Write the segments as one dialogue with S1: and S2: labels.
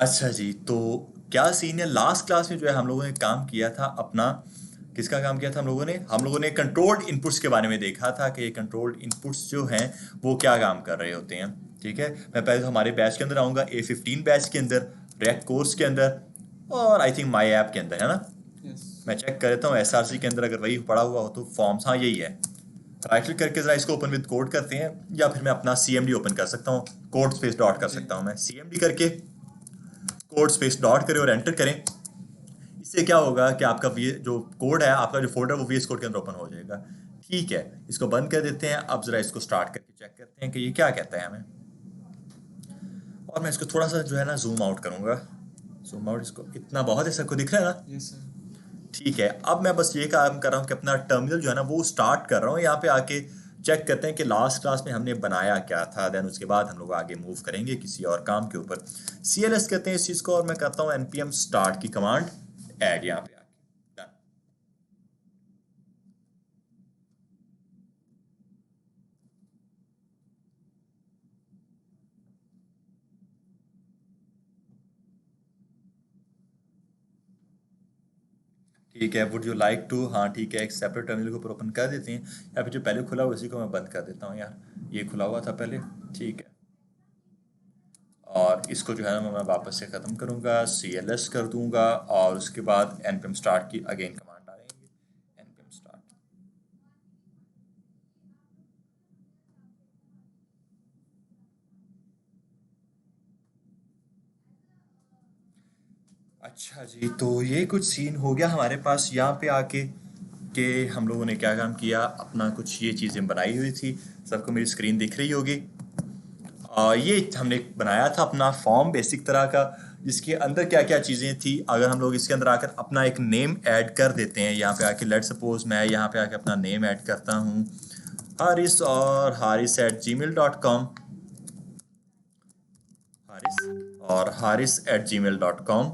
S1: अच्छा जी, तो क्या सीन है, लास्ट क्लास में जो है हम लोगों ने काम किया था अपना, किसका काम किया था हम लोगों ने कंट्रोल्ड इनपुट्स के बारे में देखा था कि कंट्रोल्ड इनपुट्स जो हैं वो क्या काम कर रहे होते हैं। ठीक है, मैं पहले तो हमारे बैच के अंदर आऊँगा, A15 बैच के अंदर, रेक कोर्स के अंदर, और आई थिंक माई ऐप के अंदर, है ना।
S2: यस।
S1: मैं चेक कर लेता हूँ SRC के अंदर, अगर वही पड़ा हुआ हो तो फॉर्म्स, हाँ यही है। राइट क्लिक करके जरा इसको ओपन विद कोड करते हैं, या फिर मैं अपना CMD ओपन कर सकता हूँ, कोड स्पेस डॉट कर
S2: जी।
S1: सकता हूँ मैं, CMD करके कोड स्पेस डॉट करें और एंटर करें। इससे क्या होगा कि आपका जो कोड है, आपका जो फोल्डर, वो VS कोड के अंदर ओपन हो जाएगा। ठीक है, इसको बंद कर देते हैं। अब जरा इसको स्टार्ट करके चेक करते हैं कि ये क्या कहता है हमें। और मैं इसको थोड़ा सा जो है ना जूम आउट करूंगा। जूम आउट, इसको इतना बहुत है, सबको दिख रहा है ना।
S2: Yes sir.
S1: ठीक है, अब मैं बस ये काम कर रहा हूँ कि अपना टर्मिनल जो है ना वो स्टार्ट कर रहा हूँ। यहाँ पे आके चेक करते हैं कि लास्ट क्लास में हमने बनाया क्या था, देन उसके बाद हम लोग आगे मूव करेंगे किसी और काम के ऊपर। CLS कहते हैं इस चीज़ को, और मैं करता हूँ npm start की कमांड ऐड यहाँ पे आके। Done। ठीक है, वुड यू लाइक टू, हाँ ठीक है, एक सेपरेट टर्मिनल को ऊपर ओपन कर देते हैं। या फिर जो पहले खुला हुआ उसी को मैं बंद कर देता हूँ यार, ये खुला हुआ था पहले। ठीक है, और इसको जो है ना मैं वापस से ख़त्म करूँगा, CLS कर दूंगा, और उसके बाद npm start की अगेन कमांड डालेंगे, npm start। अच्छा जी, तो ये कुछ सीन हो गया हमारे पास यहाँ पे आके, कि हम लोगों ने क्या काम किया, अपना कुछ ये चीज़ें बनाई हुई थी। सबको मेरी स्क्रीन दिख रही होगी। ये हमने बनाया था अपना फॉर्म बेसिक तरह का, जिसके अंदर क्या क्या चीज़ें थी। अगर हम लोग इसके अंदर आकर अपना एक नेम ऐड कर देते हैं, यहाँ पे आके लेट सपोज मैं यहाँ पे आके अपना नेम ऐड करता हूँ, हारिस, और haris@gmail.com, haris@gmail.com।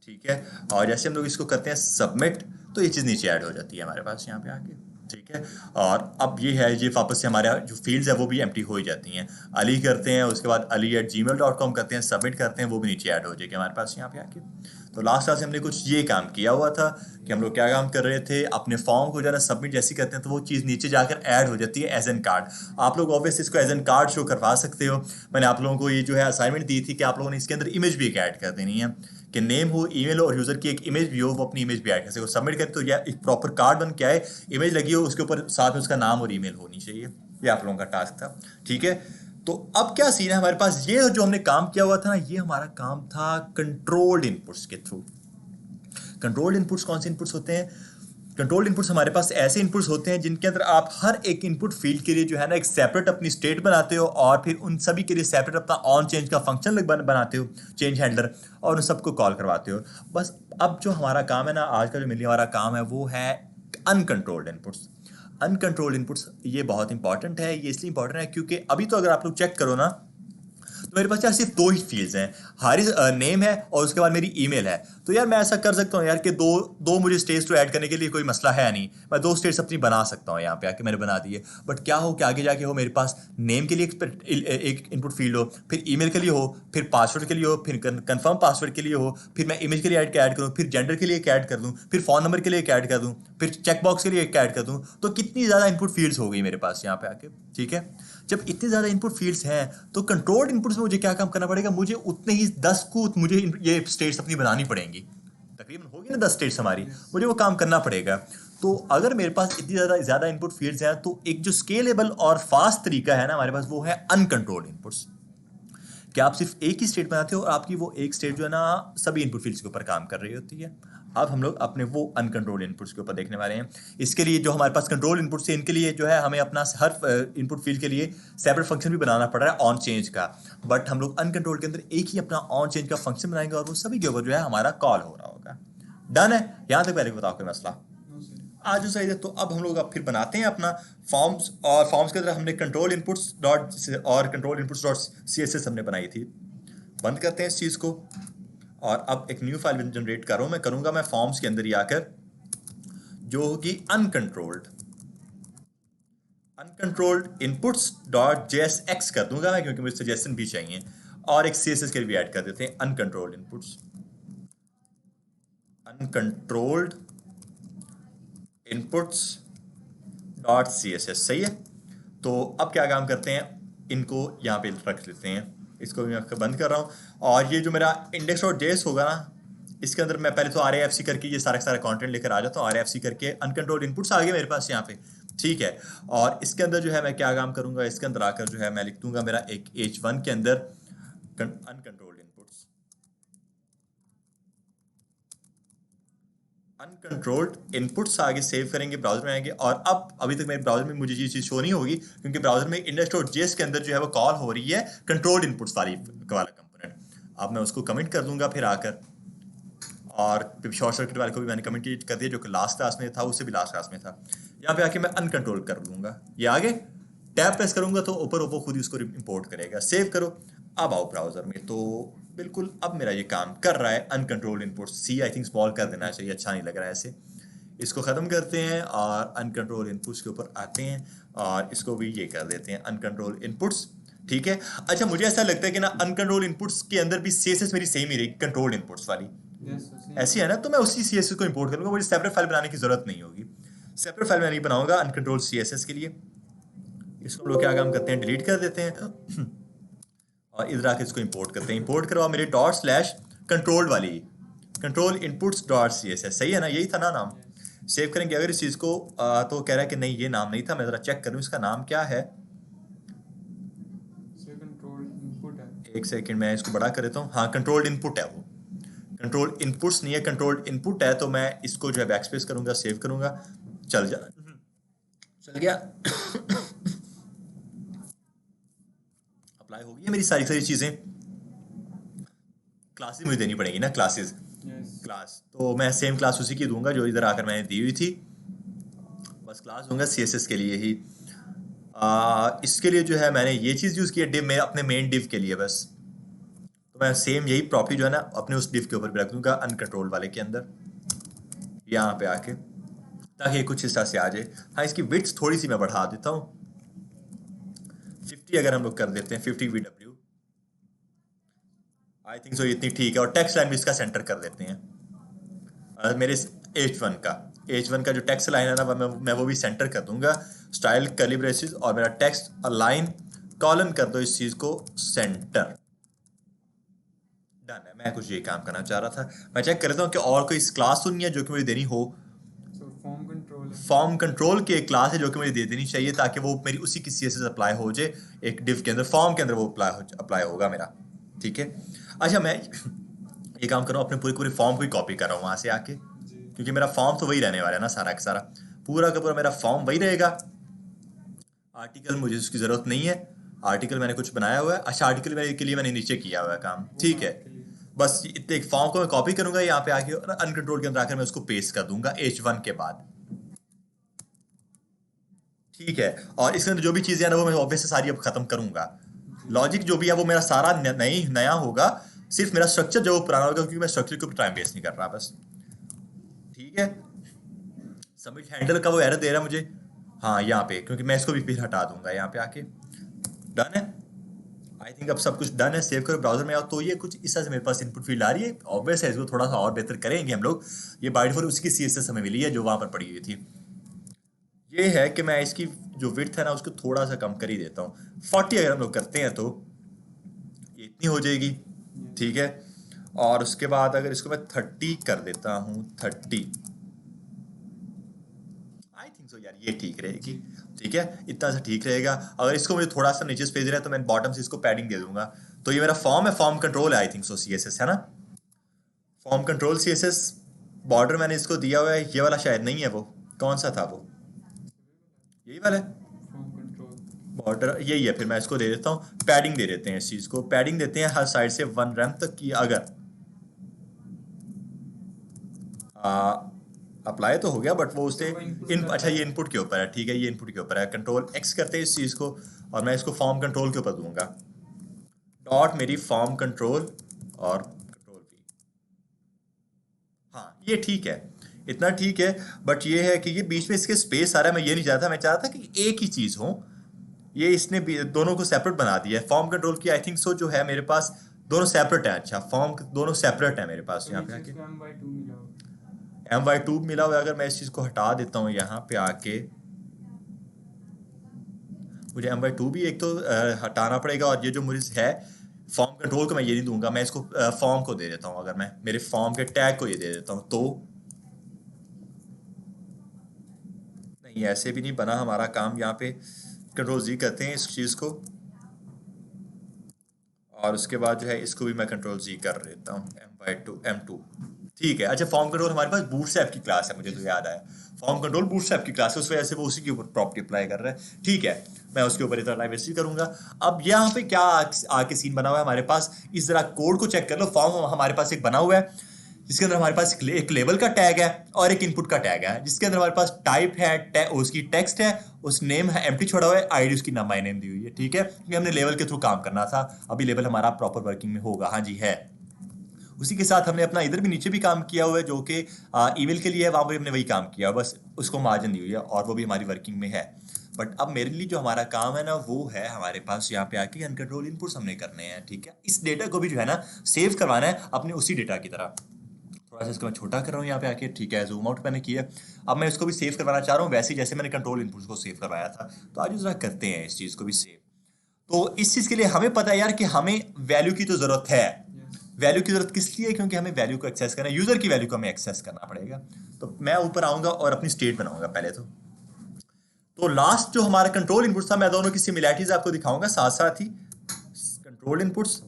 S1: ठीक है, और जैसे हम लोग इसको करते हैं सबमिट, तो ये चीज़ नीचे ऐड हो जाती है हमारे पास यहाँ पे आके। ठीक है, और अब ये है, ये वापस से हमारे जो फील्ड्स है वो भी एम्प्टी हो ही जाती हैं। अली करते हैं, उसके बाद ali@gmail.com करते हैं, सबमिट करते हैं, वो भी नीचे ऐड हो जाएगी हमारे पास यहाँ पे आके। तो लास्ट क्लास में हमने कुछ ये काम किया हुआ था कि हम लोग क्या काम कर रहे थे, अपने फॉर्म को जो है ना सबमिट जैसे करते हैं तो वो चीज़ नीचे जाकर ऐड हो जाती है एज एन कार्ड। आप लोग ऑब्वियसली इसको एज एन कार्ड शो करवा सकते हो। मैंने आप लोगों को ये जो है असाइनमेंट दी थी कि आप लोगों ने इसके अंदर इमेज भी एक ऐड कर देनी है, कि नेम हो, ईमेल हो, और यूजर की एक इमेज भी हो, वो अपनी इमेज भी ऐड कर सके। सबमिट करें तो यह एक प्रॉपर कार्ड बन के आए, इमेज लगी हो, उसके ऊपर साथ में उसका नाम और ईमेल होनी चाहिए। ये आप लोगों का टास्क था। ठीक है, तो अब क्या सीन है हमारे पास, ये जो हमने काम किया हुआ था ना, ये हमारा काम था कंट्रोल्ड इनपुट्स के थ्रू। कंट्रोल्ड इनपुट्स कौन से इनपुट्स होते हैं? कंट्रोल्ड इनपुट्स हमारे पास ऐसे इनपुट्स होते हैं जिनके अंदर आप हर एक इनपुट फील्ड के लिए जो है ना एक सेपरेट अपनी स्टेट बनाते हो, और फिर उन सभी के लिए सेपरेट अपना ऑन चेंज का फंक्शन बनाते हो, चेंज हैंडलर, और उन सबको कॉल करवाते हो। बस अब जो हमारा काम है ना, आज का जो मिलने वाला काम है, वो है अनकंट्रोल्ड इनपुट्स। अनकंट्रोल्ड इनपुट्स ये बहुत इंपॉर्टेंट है। ये इसलिए इंपॉर्टेंट है क्योंकि अभी तो अगर आप लोग चेक करो ना, तो मेरे पास यार सिर्फ दो ही फील्ड्स हैं, हारिस नेम है और उसके बाद मेरी ईमेल है। तो यार मैं ऐसा कर सकता हूँ यार कि दो दो मुझे स्टेट्स तो ऐड करने के लिए कोई मसला है नहीं, मैं दो स्टेट्स अपनी बना सकता हूँ यहाँ पे आके, मैंने बना दी है। बट क्या हो कि आगे जाके हो मेरे पास नेम के लिए एक इनपुट फील्ड हो, फिर ईमेल के लिए हो, फिर पासवर्ड के लिए हो, फिर कंफर्म पासवर्ड के लिए हो, फिर मैं इमेज के लिए ऐड करूँ, फिर जेंडर के लिए एक ऐड कर दूँ, फिर फोन नंबर के लिए एक ऐड कर दूँ, फिर चेकबॉक्स के लिए एक ऐड कर दूँ। तो कितनी ज़्यादा इनपुट फील्ड्स हो गई मेरे पास यहाँ पे आके। ठीक है, जब इतने ज़्यादा इनपुट फील्ड्स हैं, तो कंट्रोल्ड इनपुट्स में मुझे क्या काम करना पड़ेगा, मुझे उतने ही 10 को मुझे ये स्टेट्स अपनी बनानी पड़ेंगी। तकरीबन होगी ना 10 स्टेट्स हमारी,
S2: यस।
S1: मुझे वो काम करना पड़ेगा। तो अगर मेरे पास इतनी ज़्यादा इनपुट फील्ड्स हैं, तो एक जो स्केलेबल और फास्ट तरीका है ना हमारे पास, वो है अनकंट्रोल्ड इनपुट्स। कि आप सिर्फ एक ही स्टेट बनाते हो और आपकी वो एक स्टेट जो है ना सभी इनपुट फील्ड्स के ऊपर काम कर रही होती है। अब हम लोग अपने वो अनकंट्रोल्ड इनपुट्स के ऊपर देखने वाले हैं। इसके लिए जो हमारे पास कंट्रोल इनपुट्स है, इनके लिए जो है हमें अपना हर इनपुट फील्ड के लिए सेपरेट फंक्शन भी बनाना पड़ रहा है ऑन चेंज का। बट हम लोग अनकंट्रोल्ड के अंदर एक ही अपना ऑन चेंज का फंक्शन बनाएंगे, और वो सभी के ऊपर जो है हमारा कॉल हो रहा होगा। डन है, यहां तक पहले बताओ कोई मसला?
S2: No sir.
S1: आज जो सही है, तो अब हम लोग अब फिर बनाते हैं अपना फॉर्म्स, और फॉर्म्स के अंदर हमने कंट्रोल इनपुट्स डॉट और कंट्रोल इनपुट्स डॉट CSS हमने बनाई थी। बंद करते हैं इस चीज़ को, और अब एक न्यू फाइल जनरेट कर रहा हूँ, मैं करूँगा मैं फॉर्म्स के अंदर ही आकर, जो होगी uncontrolled uncontrolled inputs dot JSX कर दूंगा मैं, क्योंकि मुझे सजेशन भी चाहिए। और एक CSS के लिए भी ऐड कर देते हैं, uncontrolled inputs, uncontrolled inputs dot CSS। सही है। तो अब क्या काम करते हैं, इनको यहाँ पे रख लेते हैं, इसको भी मैं बंद कर रहा हूँ। और ये जो मेरा index.js होगा ना, इसके अंदर मैं पहले तो RAFC करके ये सारा कंटेंट लेकर आ जाता हूँ। RAFC करके अनकंट्रोल्ड इनपुट्स आ गए मेरे पास यहाँ पे, ठीक है। और इसके अंदर जो है मैं क्या काम करूंगा, इसके अंदर आकर जो है मैं लिख दूंगा मेरा एक H1 के अंदर अनकंट्रोल्ड इनपुट्स, अनकंट्रोल्ड इनपुट्स आगे सेव करेंगे, ब्राउजर में आएंगे। और अब अभी तक मेरे ब्राउजर में मुझे ये चीज शो नहीं होगी, क्योंकि ब्राउजर में index.js के अंदर जो है वो कॉल हो रही है कंट्रोल्ड इनपुट्स वाला कंपोनेंट। अब मैं उसको कमेंट कर दूंगा फिर आकर, और शॉर्ट सर्किट वाले को भी मैंने कमेंट कर दिया, जो कि लास्ट क्लास में था, उससे भी लास्ट क्लास में था। यहाँ पे आके मैं अनकंट्रोल कर दूंगा, ये आगे टैब प्रेस करूंगा तो ऊपर वो खुद ही उसको इंपोर्ट करेगा। सेव करो, अब आओ ब्राउजर में, तो बिल्कुल अब मेरा ये काम कर रहा है। Uncontrolled input see I think small कर देना चाहिए, अच्छा नहीं लग रहा है ऐसे। इसको ख़त्म करते हैं और अनकंट्रोल इनपुट्स के ऊपर आते हैं और इसको भी ये कर देते हैं अनकंट्रोल इनपुट्स, ठीक है। अच्छा, मुझे ऐसा लगता है कि ना अनकंट्रोल इनपुट्स के अंदर भी CSS मेरी सेम ही रहेगी कंट्रोल इनपुट्स वाली, ऐसी है ना। तो मैं उसी CSS को इंपोर्ट करूंगा, मुझे सेपरेट फाइल बनाने की जरूरत नहीं होगी। सेपरेट फाइल मैं नहीं बनाऊंगा अनकंट्रोल CSS के लिए। इसको हम लोग क्या काम करते हैं, डिलीट कर देते हैं और इधर आके इसको इंपोर्ट करते हैं। इंपोर्ट करवा मेरे ./कंट्रोल्ड वाली कंट्रोल इनपुट्स .css, सही है ना, यही था ना नाम। सेव करेंगे अगर इस चीज को तो कह रहा है कि नहीं ये नाम नहीं था। मैं जरा चेक करूं इसका नाम क्या है, एक सेकंड मैं इसको बड़ा कर देता हूँ। हाँ, कंट्रोल्ड इनपुट है, वो कंट्रोल इनपुट्स नहीं है, कंट्रोल्ड इनपुट है। तो मैं इसको जो है बैकस्पेस करूंगा, सेव करूंगा, चल गया अप्लाई होगी मेरी सारी चीजें। क्लासेस मुझे देनी पड़ेगी ना, क्लासेस क्लास, तो मैं सेम क्लास उसी की दूंगा जो इधर आकर मैंने दी हुई थी, बस क्लास दूंगा CSS के लिए ही। इसके लिए जो है मैंने ये चीज़ यूज़ की है, डिव में अपने मेन डिव के लिए बस। तो मैं सेम यही प्रॉपर्टी जो है ना अपने उस डिव के ऊपर भी रख दूंगा अनकंट्रोल वाले के अंदर, यहाँ पे आके, ताकि कुछ हिस्सा से आ जाए। हाँ, इसकी विड्थ थोड़ी सी मैं बढ़ा देता हूँ, 50 अगर हम लोग कर देते हैं, 50 VW, आई थिंक सो इतनी ठीक है। और टेक्स्ट लाइन भी इसका सेंटर कर देते हैं। मेरे H1 का जो टेक्स्ट लाइन है ना, मैं वो भी सेंटर कर दूंगा। स्टाइल कर्ली ब्रेसेस और मेरा टेक्स्ट अलाइन कॉलन कर दो इस चीज को सेंटर। डन है। मैं कुछ ये काम करना चाह रहा था। मैं चेक कर लेता हूँ कि और कोई क्लास तो नहीं है जो कि मुझे देनी हो। फॉर्म कंट्रोल की एक क्लास है जो कि मुझे दे देनी चाहिए, ताकि वो मेरी उसी की CSS अप्लाई हो जाए एक डिव के अंदर, फॉर्म के अंदर वो अप्लाई होगा मेरा, ठीक है। अच्छा, मैं ये काम कर रहा हूँ, अपने पूरे फॉर्म को ही कॉपी कर रहा हूँ वहां से आके, क्योंकि मेरा फॉर्म तो वही रहने वाला है ना, सारा का सारा पूरा का पूरा मेरा फॉर्म वही रहेगा। आर्टिकल मुझे उसकी जरूरत नहीं है, आर्टिकल मैंने कुछ बनाया हुआ है। अच्छा, आर्टिकल मेरे के लिए मैंने नीचे किया हुआ है काम, ठीक है। बस इतने एक फॉर्म को मैं कॉपी करूंगा यहाँ पे आके, और अनकंट्रोल के अंदर आकर मैं उसको पेस्ट कर दूंगा H1 के बाद, ठीक है। और इसके अंदर जो भी चीजें हैं ना वो मैं ऑब्वियसली सारी अब खत्म करूंगा। लॉजिक जो भी है वो मेरा सारा नया होगा, सिर्फ मेरा स्ट्रक्चर जो पुराना होगा, क्योंकि मैं स्ट्रक्चर को टाइम वेस्ट नहीं कर रहा बस, ठीक है। सबमिट हैंडल का वो एरर दे रहा है मुझे, हाँ यहाँ पे, क्योंकि मैं इसको भी फिर हटा दूंगा यहाँ पे आके। डन है, आई थिंक अब सब कुछ डन है। सेव करो, ब्राउजर में आओ, तो ये कुछ इस तरह से मेरे पास इनपुट फील्ड आ रही है। ऑब्वियस है, इसको थोड़ा सा और बेहतर करेंगे हम लोग। ये बाय डिफॉल्ट उसकी CSS हमें मिली है जो वहां पर पड़ी हुई थी। ये है कि मैं इसकी जो विड्थ है ना उसको थोड़ा सा कम कर ही देता हूँ। 40 अगर हम लोग करते हैं तो ये इतनी हो जाएगी, ठीक है। और उसके बाद अगर इसको मैं 30 कर देता हूँ, 30, आई थिंक सो यार ये ठीक रहेगी, ठीक है, इतना सा ठीक रहेगा। अगर इसको मुझे थोड़ा सा नीचे स्पेस दे रहा है तो मैं बॉटम से इसको पैडिंग दे दूंगा। तो ये मेरा फॉर्म है, फॉर्म कंट्रोल है, आई थिंक सो CSS है ना, फॉर्म कंट्रोल CSS। बॉर्डर मैंने इसको दिया हुआ है, ये वाला शायद नहीं है, वो कौन सा था, वो यही वाला है बॉर्डर, यही है। फिर मैं इसको दे देता हूँ पैडिंग, दे देते हैं इस चीज को, पैडिंग देते हैं हर साइड से 1 रैम तक की। अगर अप्लाई तो हो गया, बट वो उससे अच्छा ये इनपुट के ऊपर है, ठीक है, ये इनपुट के ऊपर है। कंट्रोल X करते हैं इस चीज को, और मैं इसको फॉर्म कंट्रोल के ऊपर दूंगा, डॉट मेरी फॉर्म कंट्रोल और कंट्रोल V। हाँ, ये ठीक है, इतना ठीक है। बट ये है कि ये बीच में इसके स्पेस आ रहा है, मैं ये नहीं चाहता। मैं चाहता कि एक ही चीज हो, ये इसने भी दोनों को सेपरेट बना दिया है। फॉर्म कंट्रोल की आई थिंक सो जो है मेरे पास दोनों सेपरेट है। अच्छा, फॉर्म दोनों सेपरेट है मेरे पास
S2: तो
S1: यहाँ पे
S2: नीचे
S1: आके।
S2: इसको m/2 मिला होगा।
S1: M/2 मिला हुआ है। अगर मैं इस चीज़ को हटा देता हूँ यहाँ पे आके, मुझे M/2 भी एक तो हटाना पड़ेगा, और ये जो मुझे है फॉर्म कंट्रोल को मैं ये नहीं दूंगा, मैं इसको फॉर्म को दे देता हूँ। अगर मैं मेरे फॉर्म के टैग को ये दे देता हूँ तो नहीं, ऐसे भी नहीं बना हमारा काम। यहाँ पे कंट्रोल Z करते हैं इस चीज़ को, और उसके बाद जो है इसको भी मैं कंट्रोल Z कर देता हूँ, M2 ठीक है। अच्छा, फॉर्म कंट्रोल हमारे पास बूटस्ट्रैप की क्लास है, मुझे तो याद आया। फॉर्म कंट्रोल बूटस्ट्रैप की क्लास है, उस वजह से वो उसी के ऊपर प्रॉपर्टी अप्लाई कर रहा है। ठीक है, मैं उसके ऊपर इतना टाइम वेस्ट करूंगा। अब यहाँ पे क्या आके सीन बना हुआ है हमारे पास, इस जरा कोड को चेक कर लो। फॉर्म हमारे पास एक बना हुआ है जिसके अंदर हमारे पास एक लेबल का टैग है और एक इनपुट का टैग है, जिसके अंदर हमारे पास टाइप है, उसकी टेक्स्ट है, उस नेम है एम्प्टी छोड़ा हुआ है, आईडी उसकी नाम माई नेम दी हुई है। ठीक है, क्योंकि हमने लेवल के थ्रू काम करना था। अभी लेवल हमारा प्रॉपर वर्किंग में होगा। हाँ जी है। उसी के साथ हमने अपना इधर भी नीचे भी काम किया हुआ है, जो कि ईमेल के लिए है, वहां पर हमने वही काम किया, बस उसको मार्जिन दी हुई है और वो भी हमारी वर्किंग में है। बट अब मेरे लिए जो हमारा काम है ना, वो है हमारे पास यहाँ पे आके अनकंट्रोल इनपुट्स हमने करने हैं। ठीक है, इस डेटा को भी जो है ना सेव करवाना है अपने उसी डेटा की तरह। थोड़ा सा इसको मैं छोटा कर रहा हूँ यहाँ पे आके। ठीक है, जूम आउट मैंने किया। अब मैं इसको भी सेव करवाना चाह रहा हूँ, वैसे ही जैसे मैंने कंट्रोल इनपुट्स को सेव करवाया था। तो आज जरा करते हैं इस चीज़ को भी सेव। तो इस चीज़ के लिए हमें पता है यार कि हमें वैल्यू की तो ज़रूरत है। वैल्यू की ज़रूरत किस लिए? क्योंकि हमें वैल्यू को एक्सेस करना है, यूज़र की वैल्यू को हमें एक्सेस करना पड़ेगा। तो मैं ऊपर आऊँगा और अपनी स्टेट बनाऊंगा पहले तो लास्ट जो हमारा कंट्रोल इनपुट्स था, मैं दोनों की सिमिलैरिटीज आपको दिखाऊंगा साथ साथ ही। कंट्रोल इनपुट्स,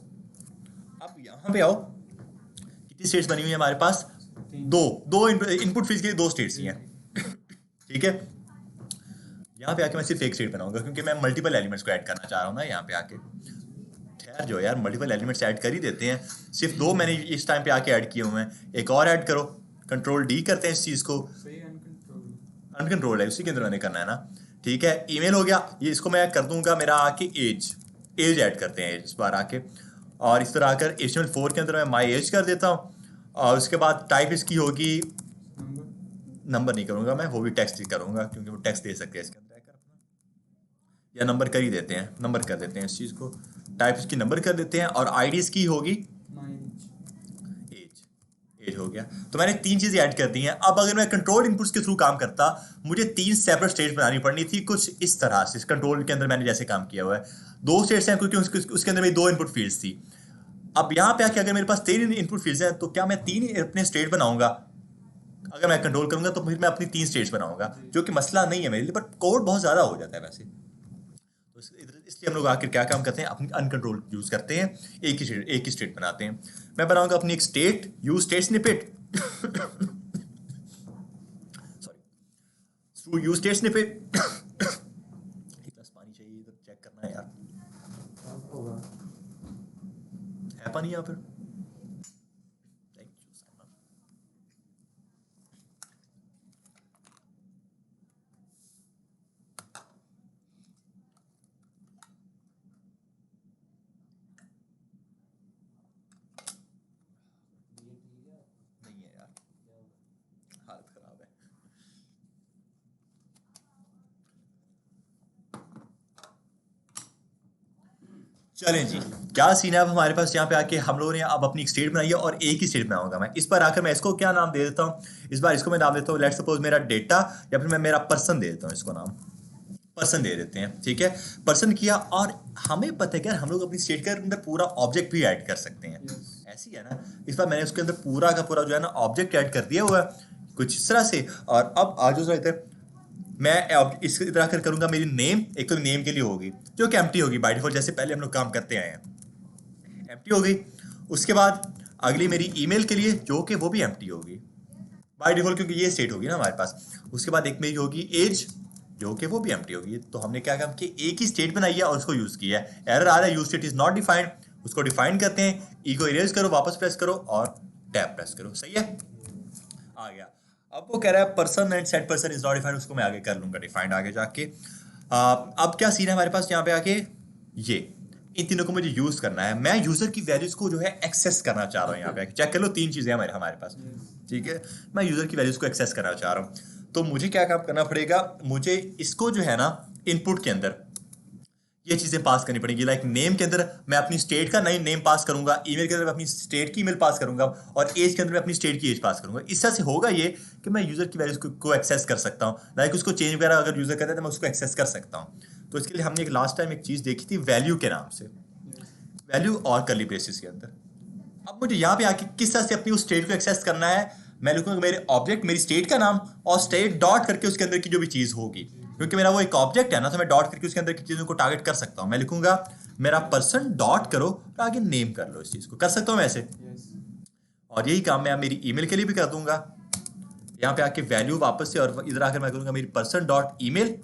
S1: अब यहाँ पे आओ, कितनी स्टेट्स बनी हुई है हमारे पास? दो इनपुट फील्ड के लिए दो स्टेट्स ही हैं। ठीक है, यहाँ पे आके मैं सिर्फ एक स्टेट बनाऊंगा क्योंकि मैं मल्टीपल एलिमेंट्स को ऐड करना चाह रहा हूँ ना यहाँ पे आके। ठहर जो यार, मल्टीपल एलिमेंट्स ऐड कर ही देते हैं। सिर्फ दो मैंने इस टाइम पे आके ऐड किए हुए हैं, एक और ऐड करो। कंट्रोल D करते हैं इस चीज़ को। अनकंट्रोल है, उसी के अंदर मैंने करना है ना। ठीक है, ईमेल हो गया। ये इसको मैं कर दूंगा मेरा आके एज ऐड करते हैं इस बार आके। और इस तरह आकर HTML4 के अंदर मैं माई एज कर देता हूँ, और उसके बाद टाइप इसकी होगी, नंबर नहीं करूंगा मैं, वो भी टेक्स्ट ही करूंगा क्योंकि वो टेक्स्ट दे सकते हैं इसके अंदर अपना, या नंबर कर ही देते हैं, नंबर कर देते हैं इस चीज़ को। टाइप इसकी नंबर कर देते हैं, और आईडी इसकी होगी एज हो गया। तो मैंने तीन चीजें ऐड कर दी हैं। अब अगर मैं कंट्रोल इनपुट्स के थ्रू काम करता, मुझे तीन सेपरेट स्टेट्स बनानी पड़नी थी कुछ इस तरह से। कंट्रोल के अंदर मैंने जैसे काम किया हुआ है, दो स्टेट्स हैं क्योंकि उसके अंदर मेरी दो इनपुट फील्ड्स थी। अब यहाँ पे आके अगर मेरे पास तीन इनपुट फील्ड्स हैं, तो क्या मैं तीन अपने स्टेट बनाऊंगा? अगर मैं कंट्रोल करूंगा तो फिर मैं अपनी तीन स्टेट्स बनाऊंगा, जो कि मसला नहीं है मेरे लिए, बट कोड बहुत ज्यादा हो जाता है वैसे। तो इसलिए हम लोग आखिर क्या काम करते हैं, अपनी अनकंट्रोल यूज करते हैं, एक ही स्टेट बनाते हैं। मैं बनाऊंगा अपनी एक state, use state snippet sorry, use state snippet. एक गिलास पानी चाहिए, इधर चेक करना है यार, है पानी यहाँ पर? Thank you Simon. नहीं है यार, हालत खराब है। चलें जी, क्या सीन है अब हमारे पास यहाँ पे आके हम लोगों ने अब अपनी एक स्टेट बनाई है, और एक ही स्टेट बनाऊंगा मैं। इस पर आकर मैं इसको क्या नाम दे देता हूँ? इस बार इसको मैं नाम देता हूँ, लेट्स सपोज मेरा डेटा, या फिर मैं मेरा पर्सन दे देता हूँ, इसको नाम पर्सन दे देते हैं। ठीक है, पर्सन किया, और हमें पता है कि हम लोग अपनी स्टेट के अंदर पूरा ऑब्जेक्ट भी ऐड कर सकते हैं। ऐसी है ना, इस बार मैंने उसके अंदर पूरा का पूरा जो है ना ऑब्जेक्ट ऐड कर दिया हुआ है कुछ इस तरह से। और अब आज जो इधर मैं इस तरह कर करूंगा, मेरी नेम एक तो नेम के लिए होगी जो कि एम्प्टी होगी बाय डिफॉल्ट, जैसे पहले हम लोग काम करते आए हैं, एम्प्टी हो गई। उसके बाद अगली मेरी ईमेल के लिए, जो कि वो भी एम्प्टी होगी बाय डिफॉल्ट, क्योंकि ये स्टेट होगी ना हमारे पास। उसके बाद एक मेरी होगी एज, जो कि वो भी एम्प्टी होगी। तो हमने क्या काम किया, एक ही स्टेट बनाई है और उसको यूज किया है। एरर आ रहा है, use state is not defined, उसको डिफाइन करते हैं। ई को इरेज करो, वापस प्रेस करो और टैब प्रेस करो, सही है, आ गया। अब वो कह रहा है person and set person is not defined, उसको मैं आगे कर लूंगा डिफाइंड आगे जाके। अब क्या सीन है हमारे पास यहाँ पे आके, ये इन तीनों को मुझे यूज करना है। मैं यूजर की वैल्यूज को जो है एक्सेस करना चाह रहा हूँ। यहाँ पे चेक कर लो, तीन चीजें हमारे पास। ठीक है, मैं यूजर की वैल्यूज को एक्सेस करना चाह रहा हूँ। तो मुझे क्या काम करना पड़ेगा, मुझे इसको जो है ना इनपुट के अंदर ये चीजें पास करनी पड़ेंगी। लाइक नेम के अंदर मैं अपनी स्टेट का नई नेम पास करूंगा, ईमेल के अंदर मैं अपनी स्टेट की ईमेल पास करूंगा, और एज के अंदर मैं अपनी स्टेट की एज पास करूंगा। इस तरह से होगा ये कि मैं यूजर की वैल्यूज को एक्सेस कर सकता हूँ। लाइक उसको चेंज वगैरह अगर यूजर करता है तो मैं उसको एक्सेस कर सकता हूँ। तो इसके लिए हमने एक लास्ट टाइम एक चीज देखी थी वैल्यू के नाम से, वैल्यू और कर्ली ब्रेसेस के अंदर। अब मुझे यहाँ पे आके किस तरह से अपनी उस स्टेट को एक्सेस करना है, मैं लिखूंगा मेरे ऑब्जेक्ट मेरी स्टेट का नाम और स्टेट डॉट करके उसके अंदर की जो भी चीज होगी, क्योंकि मेरा वो एक ऑब्जेक्ट है ना, तो मैं डॉट करके उसके अंदर की चीजों को टारगेट कर सकता हूँ। मैं लिखूंगा मेरा पर्सन डॉट करो और आगे नेम कर लो, इस चीज को कर सकता हूँ मैं ऐसे। और यही काम मैं मेरी ईमेल के लिए भी कर दूंगा। यहाँ पे आके वैल्यू वापस से, और इधर आकर मैं करूंगा मेरी पर्सन डॉट ईमेल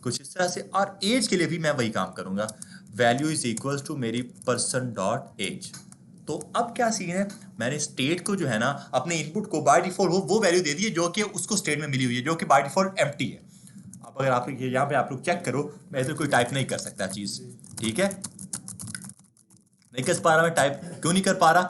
S1: कुछ इस तरह से, और एज के लिए भी मैं वही काम करूंगा, वैल्यू इज इक्वल टू मेरी पर्सन डॉट एज। तो अब क्या सीन है, मैंने स्टेट को जो है ना अपने इनपुट को बाय डिफॉल्ट वो वैल्यू दे दी है जो कि उसको स्टेट में मिली हुई है, जो कि बाय डिफॉल्ट एम्प्टी है। अब अगर आप यहाँ पे आप लोग चेक करो, मैं इधर कोई टाइप नहीं कर सकता चीज, ठीक है, नहीं कर पा रहा मैं टाइप, क्यों नहीं कर पा रहा,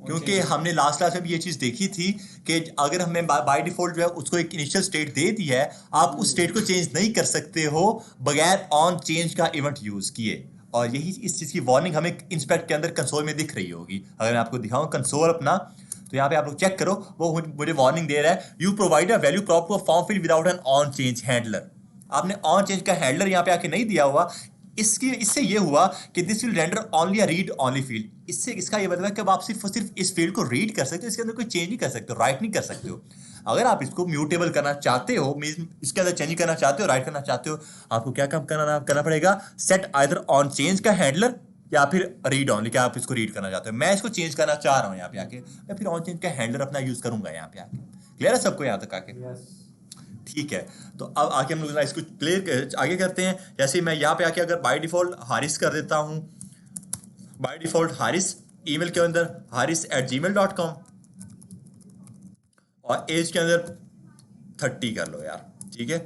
S1: क्योंकि हमने लास्ट क्लास में भी ये चीज देखी थी कि अगर हमें बाय डिफॉल्ट जो है उसको एक इनिशियल स्टेट दे दी है, आप उस स्टेट को चेंज नहीं कर सकते हो बगैर ऑन चेंज का इवेंट यूज किए। और यही इस चीज की वार्निंग हमें इंस्पेक्ट के अंदर कंसोल में दिख रही होगी। अगर मैं आपको दिखाऊं कंसोल अपना, तो यहाँ पे आप लोग चेक करो, वो मुझे वार्निंग दे रहा है, you provide a value prop to a form field without an on change handler. आपने ऑन चेंज का हैंडलर यहाँ पे आके नहीं दिया हुआ। इससे ये हुआ कि this will render only a read only field. इससे इसका ये मतलब है कि अब आप सिर्फ इस फील्ड को रीड कर सकते हो, इसके अंदर कोई चेंज नहीं कर सकते हो, राइट नहीं कर सकते हो। अगर आप इसको म्यूटेबल करना चाहते हो, मीन इसके अंदर चेंज करना चाहते हो, राइट करना चाहते हो, आपको क्या काम करना पड़ेगा, सेट आइदर ऑन चेंज का हैंडलर या फिर रीड ऑनली। क्या आप इसको रीड करना चाहते हो, मैं इसको चेंज करना चाह रहा हूँ यहाँ पे आके, मैं फिर ऑन चेंज का हैंडलर अपना यूज करूंगा यहाँ पे आके। क्लियर है सबको यहाँ तक आके? ठीक है, तो अब आके हम लोग इसको क्लियर आगे करते हैं। जैसे मैं यहाँ पे आके अगर बाय डिफॉल्ट हारिस कर देता हूँ, बाय डिफॉल्ट हारिस, ईमेल के अंदर haris@gmail.com, और एज के अंदर 30 कर लो यार, ठीक है,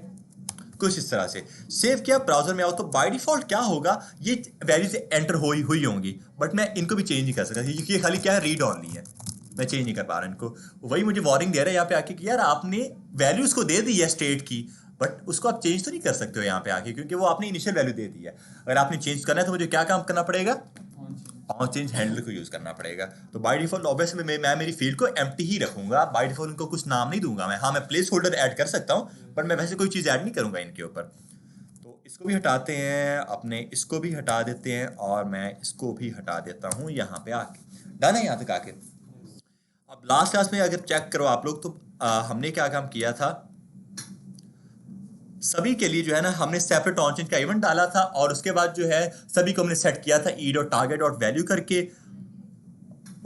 S1: कुछ इस तरह से सेव किया, ब्राउजर में आओ, तो बाय डिफॉल्ट क्या होगा, ये वैल्यू से एंटर हुई होंगी, बट मैं इनको भी चेंज नहीं कर सकता क्योंकि ये खाली क्या है, रीड ऑनली है, मैं चेंज नहीं कर पा रहा इनको। वही मुझे वार्निंग दे रहा है यहाँ पे आके कि यार आपने वैल्यूज को दे दी है स्टेट की, बट उसको आप चेंज तो नहीं कर सकते हो यहाँ पे आके, क्योंकि वो आपने इनिशियल वैल्यू दे दी है। अगर आपने चेंज करना है तो मुझे क्या काम करना पड़ेगा, ऑन चेंज हैंडलर को यूज करना पड़ेगा। तो बाय डिफॉल्ट ऑब्वियसली मैं मेरी फील्ड को एम्प्टी ही रखूंगा, बाय डिफॉल्ट इनको कुछ नाम नहीं दूंगा मैं। हाँ, मैं प्लेस होल्डर ऐड कर सकता हूँ, बट मैं वैसे कोई चीज ऐड नहीं करूंगा इनके ऊपर। तो इसको भी हटाते हैं, अपने इसको भी हटा देते हैं, और मैं इसको भी हटा देता हूँ यहाँ पे आके। डन है यहाँ तक आके? अब लास्ट क्लास में अगर चेक करो आप लोग, तो हमने क्या काम किया था, सभी के लिए जो है ना हमने सेपरेट ऑन चेंज का इवेंट डाला था, और उसके बाद जो है सभी को हमने सेट किया था e.target.value करके।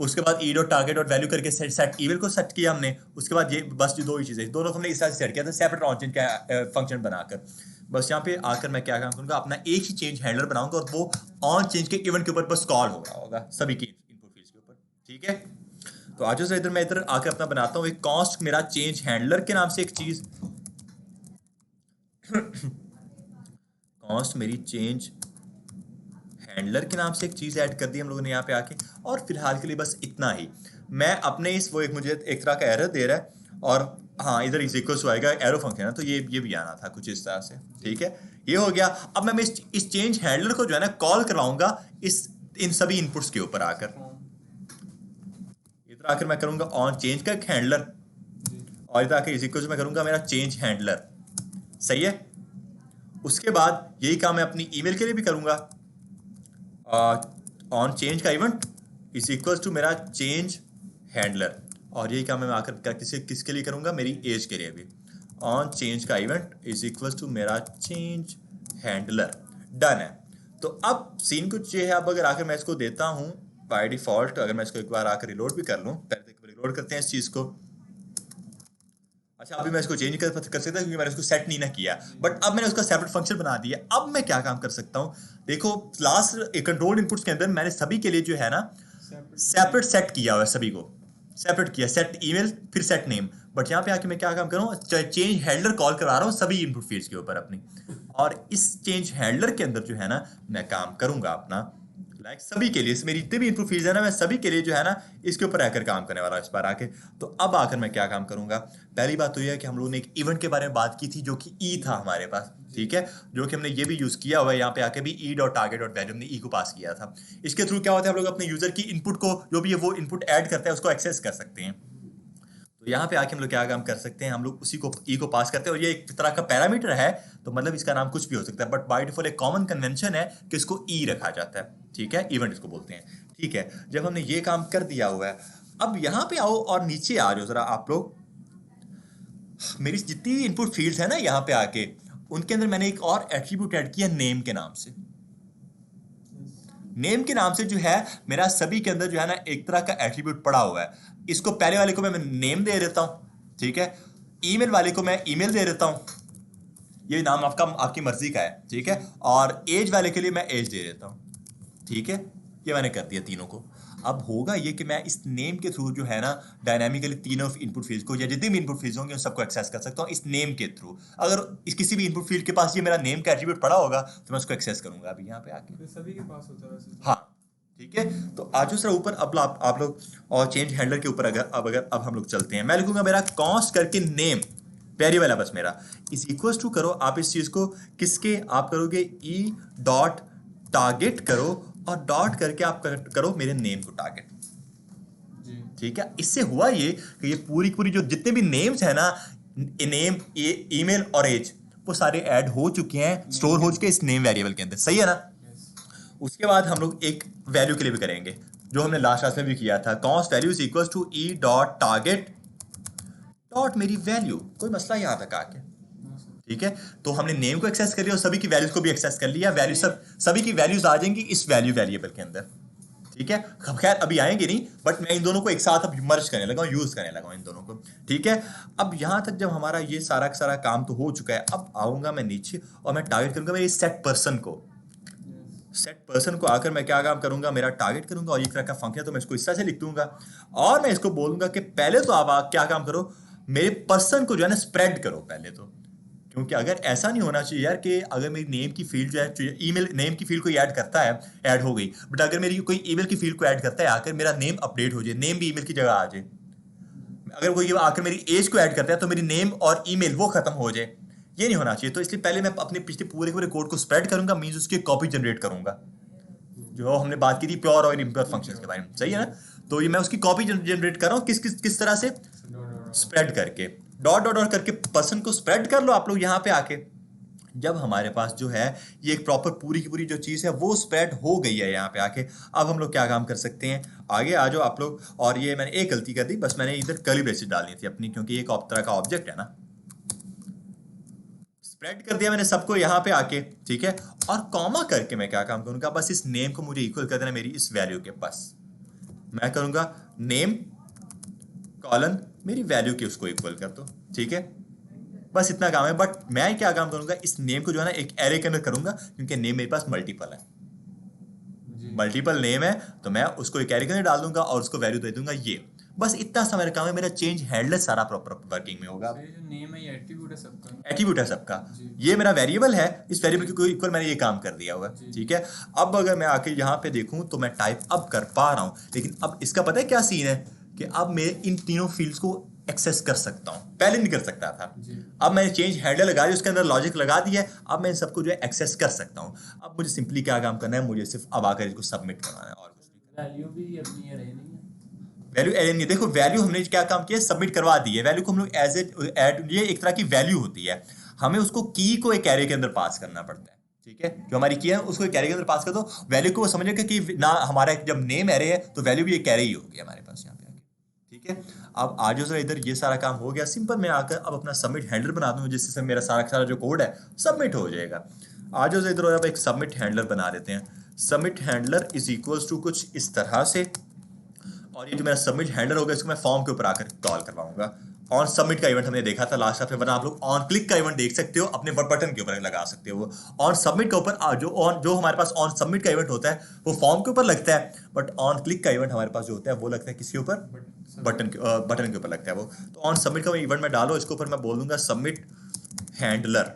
S1: उसके बाद e.target.value करके सेट ईमेल को सेट किया हमने। उसके बाद ये बस जो दो ही चीजें, दोनों को हमने इस तरह से सेट किया था सेपरेट ऑन चेंज का फंक्शन बनाकर। बस यहाँ पे आकर मैं क्या काम करूंगा, अपना एक ही चेंज हैंडलर बनाऊंगा, और वो ऑन चेंज के इवेंट के ऊपर बस कॉल हो रहा होगा सभी की इनपुट फील्ड्स के ऊपर, ठीक है। तो आज से मैं इधर आकर अपना बनाता हूँ एक कॉस्ट मेरा चेंज हैंडलर के नाम से एक चीज कॉस्ट मेरी चेंज हैंडलर के नाम से एक चीज ऐड कर दी हम लोगों ने यहाँ पे आके। और फिलहाल के लिए बस इतना ही। मैं अपने इस वो एक मुझे एक तरह का एरर दे रहा है, और हाँ इधर इज इक्वल टू आएगा एरो फंक्शन है, तो ये भी आना था कुछ इस तरह से, ठीक है। ये हो गया। अब मैं इस चेंज हैंडलर को जो है ना कॉल करवाऊंगा इन सभी इनपुट्स के ऊपर आकर। इधर आकर मैं करूंगा ऑन चेंज का एक हैंडलर, और इधर आकर इज इक्वल टू मैं करूंगा मेरा चेंज हैंडलर, सही है। उसके बाद यही काम मैं अपनी ईमेल के लिए भी करूंगा, ऑन चेंज का इवेंट इज इक्वल टू मेरा चेंज हैंडलर, और यही काम मैं आकर किसके लिए करूंगा, मेरी एज के लिए भी, ऑन चेंज का इवेंट इज इक्वल टू मेरा चेंज हैंडलर। डन है। तो अब सीन कुछ ये है, अब अगर आकर मैं इसको देता हूं बाय डिफॉल्ट, अगर मैं इसको एक बार आकर रिलोड भी कर लूं, पहले रिलोड करते हैं इस चीज को। अच्छा, अभी मैं इसको चेंज कर सकता क्योंकि मैंने इसको सेट नहीं ना किया, बट अब मैंने उसका सेपरेट फंक्शन बना दिया। अब मैं क्या काम कर सकता हूं, देखो लास्ट कंट्रोल इनपुट्स के अंदर मैंने सभी के लिए जो है ना सेपरेट सेट किया हुआ है, सभी को सेपरेट किया, सेट ईमेल फिर सेट नेम। बट यहाँ पे आके मैं क्या काम कर रहा हूँ, चेंज हैंडलर कॉल करा रहा हूँ सभी इनपुट फील्ड्स के ऊपर अपनी, और इस चेंज हैंडलर के अंदर जो है ना मैं काम करूंगा अपना लाइक सभी के लिए मेरी जितने भी इनपुट फील्ड है ना, मैं सभी के लिए जो है ना इसके ऊपर आकर काम करने वाला हूं इस बार आके। तो अब आकर मैं क्या काम करूंगा, पहली बात तो यह है कि हम लोगों ने एक इवेंट के बारे में बात की थी जो कि ई था हमारे पास, ठीक है, जो कि हमने ये भी यूज किया हुआ है यहाँ पे आके भी ई डॉट टारगेट डॉट वैल्यू, हमने ई को पास किया था। इसके थ्रू क्या होता है, हम लोग अपने यूजर की इनपुट को जो भी है वो इनपुट ऐड करते हैं उसको एक्सेस कर सकते हैं। तो यहाँ पे आके हम लोग क्या काम कर सकते हैं, हम लोग उसी को ई को पास करते हैं और ये एक तरह का पैरामीटर है, तो मतलब इसका नाम कुछ भी हो सकता है, बट बाय डिफॉल्ट एक कॉमन कन्वेंशन है कि इसको ई रखा जाता है, ठीक है, इवेंट इसको बोलते हैं, ठीक है। जब हमने ये काम कर दिया हुआ है, अब यहाँ पे आओ और नीचे आ जाओ जरा आप लोग। मेरी जितनी भी इनपुट फील्ड्स है ना यहाँ पे आके, उनके अंदर मैंने एक और एट्रीब्यूट ऐड किया नेम के नाम से। नेम के नाम से जो है मेरा सभी के अंदर जो है ना एक तरह का एट्रीब्यूट पड़ा हुआ है। इसको पहले वाले को मैं नेम दे देता हूं, ठीक है, ईमेल वाले को मैं ईमेल दे देता हूं, ये नाम आपका आपकी मर्जी का है, ठीक है, और एज वाले के लिए मैं एज दे देता हूं, ठीक है, ये मैंने कर दिया तीनों को। अब होगा ये कि मैं इस नेम के थ्रू जो है ना डायनामिकली तीनों इनपुट फील्ड को या जितने भी इनपुट फील्ड होंगे उन सबको एक्सेस कर सकता हूँ इस नेम के थ्रू। अगर इस किसी भी इनपुट फील्ड के पास ये मेरा नेम का एट्रीब्यूट पड़ा होगा तो मैं उसको एक्सेस करूंगा अभी यहाँ पे आके।
S2: तो सभी के पास होता है वैसे।
S1: हाँ ठीक है, तो आज सर ऊपर अब आप लोग और चेंज हैंडलर के ऊपर अगर हम लोग चलते हैं, मैं लिखूंगा मेरा कॉन्स्ट करके नेम वेरिएबल है बस मेरा, इज इक्वल टू करो आप इस चीज को किसके, आप करोगे ई डॉट टारगेट करो और डॉट करके आप करो मेरे नेम को टारगेट, ठीक है। इससे हुआ ये कि ये पूरी जो जितने भी नेम्स है ना, नेम ईमेल और एज, वो सारे ऐड हो चुके हैं, स्टोर हो चुके हैं इस नेम वेरिएबल के अंदर, सही है ना। उसके बाद हम लोग एक वैल्यू के लिए भी करेंगे जो हमने लास्ट क्लास में भी किया था, const value is equal to E dot target dot मेरी वैल्यू, कोई मसला यहाँ तक आके, ठीक है। तो हमने नेम को एक्सेस कर लिया और सभी की वैल्यूज को भी एक्सेस कर लिया, वैल्यू सभी की वैल्यूज आ जाएंगी इस वैल्यू वेरिएबल के अंदर, ठीक है। खैर अभी आएंगे नहीं, बट मैं इन दोनों को एक साथ अब मर्ज करने लगा हूं, यूज करने लगा हूं इन दोनों को, ठीक है। अब यहां तक जब हमारा ये सारा का सारा काम तो हो चुका है, अब आऊंगा मैं नीचे और मैं टारगेट करूंगा मेरे सेट पर्सन को। सेट पर्सन को आकर मैं क्या काम करूंगा, मेरा टारगेट करूंगा और एक तरह का फंक्शन है तो मैं इसको इस तरह से लिख दूंगा और मैं इसको बोलूंगा कि पहले तो आप क्या काम करो, मेरे पर्सन को जो है ना स्प्रेड करो पहले तो, क्योंकि अगर ऐसा नहीं होना चाहिए यार कि अगर मेरी नेम की फील्ड जो है ईमेल नेम की फील्ड को ऐड करता है, ऐड हो गई, बट अगर मेरी कोई ईमेल की फील्ड को ऐड करता है आकर मेरा नेम अपडेट हो जाए, नेम भी ईमेल की जगह आ जाए। अगर कोई आकर मेरी एज को ऐड करता है तो मेरी नेम और ईमेल वो खत्म हो जाए, ये नहीं होना चाहिए। तो इसलिए पहले मैं अपने पिछले पूरे कोड को स्प्रेड करूंगा, मींस उसकी कॉपी जनरेट करूंगा, जो हमने बात की थी प्योर और इम्प्योर फंक्शंस के बारे में, सही है ना। तो ये मैं उसकी कॉपी जनरेट कर रहा हूँ किस तरह से, स्प्रेड करके, डॉट डॉट डॉट करके पर्सन को स्प्रेड कर लो आप लोग यहाँ पे आके। जब हमारे पास जो है ये एक प्रॉपर पूरी की पूरी जो चीज़ है वो स्प्रेड हो गई है यहाँ पे आके, अब हम लोग क्या काम कर सकते हैं, आगे आ जाओ आप लोग। और ये मैंने एक गलती कर दी, बस मैंने इधर कर्ली ब्रेसेस डालनी थी अपनी, क्योंकि एक तरह का ऑब्जेक्ट है ना, स्प्रेड कर दिया मैंने सबको यहाँ पे आके, ठीक है। और कॉमा करके मैं क्या काम करूंगा, बस इस नेम को मुझे इक्वल कर देना मेरी इस वैल्यू के पास, मैं करूंगा नेम कॉलन मेरी वैल्यू के उसको इक्वल कर दो, ठीक है, बस इतना काम है। बट मैं क्या काम करूंगा, इस नेम को जो है ना एक एरे के अंदर करूंगा, क्योंकि नेम मेरे पास मल्टीपल है, मल्टीपल नेम है, तो मैं उसको एक एरे के अंदर डाल दूंगा और उसको वैल्यू दे दूंगा ये, बस इतना सा मेरा काम है। मेरा चेंज हैंडलर सारा प्रॉपर वर्किंग में होगा।
S2: ये जो नेम है ये एट्रीब्यूट है सबका,
S1: एट्रीब्यूट है सबका, ये मेरा वेरिएबल है, इस वेरिएबल के इक्वल मैंने ये काम कर दिया हुआ, ठीक है। अब अगर मैं आके यहाँ पे देखूं तो मैं टाइप अब कर पा रहा हूं, लेकिन अब इसका पता है क्या सीन है कि अब मैं इन तीनों फील्ड्स को एक्सेस कर सकता हूं, पहले नहीं कर सकता था। अब मैंने चेंज हैंडलर लगा दिया, उसके अंदर लॉजिक लगा दिया है, अब मैं इन सबको जो है एक्सेस कर सकता हूं। अब मुझे सिंपली क्या काम करना है, मुझे सिर्फ अब आकर इसको सबमिट करना है और कुछ नहीं।
S2: वैल्यू भी अपनी है नहीं है,
S1: वैल्यू एड नहीं, देखो वैल्यू हमने क्या काम किया, सबमिट करवा दी है। वैल्यू को हम लोग एज एड, ये एक तरह की वैल्यू होती है, हमें उसको की को एक एरे के अंदर पास करना पड़ता है, ठीक है। जो हमारी की है उसको एक एरे के अंदर पास कर दो, वैल्यू को वो समझेगा कि ना हमारा जब नेम एरे है तो वैल्यू भी एक एरे ही होगी हमारे पास यहाँ पे आके, ठीक है। अब आज जो इधर ये सारा काम हो गया, सिंपल मैं आकर अब अपना सबमिट हैंडलर बना दूँ, जिससे मेरा सारा जो कोड है सबमिट हो जाएगा। आज जो इधर अब एक सबमिट हैंडलर बना देते हैं, submit handler is equals to कुछ इस तरह से, और ये जो मेरा सबमिट हैंडलर होगा इसको मैं फॉर्म के ऊपर आकर कॉल करवाऊंगा। ऑन सबमिट का इवेंट हमने देखा था लास्ट में, वरना आप लोग ऑन क्लिक का इवेंट देख सकते हो, अपने बटन के ऊपर लगा सकते हो। ऑन सबमिट के ऊपर जो हमारे पास ऑन सबमिट का इवेंट होता है वो फॉर्म के ऊपर लगता है, बट ऑन क्लिक का इवेंट हमारे पास जो होता है वो लगता है किसके ऊपर, बटन के ऊपर लगता है वो। तो ऑन सबमिट का इवेंट में डालो, इसके ऊपर मैं बोल दूंगा सबमिट हैंडलर,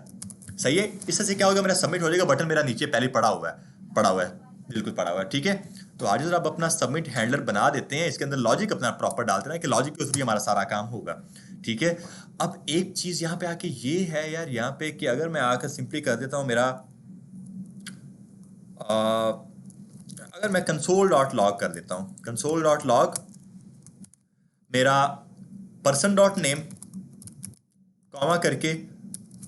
S1: सही है। इससे क्या होगा, मेरा सबमिट हो जाएगा, बटन मेरा नीचे पहले पड़ा हुआ है, बिल्कुल पड़ा हुआ है, ठीक है। तो आज जरा अब अपना सबमिट हैंडलर बना देते हैं, इसके अंदर लॉजिक अपना प्रॉपर डालते हैं कि लॉजिक के उसमें हमारा सारा काम होगा, ठीक है। अब एक चीज यहाँ पे आके ये है यार, यहाँ पे कि अगर मैं आकर सिंपली कर देता हूँ मेरा अगर मैं कंसोल डॉट लॉग कर देता हूँ, कंसोल डॉट लॉग मेरा पर्सन डॉट नेम कॉमा करके,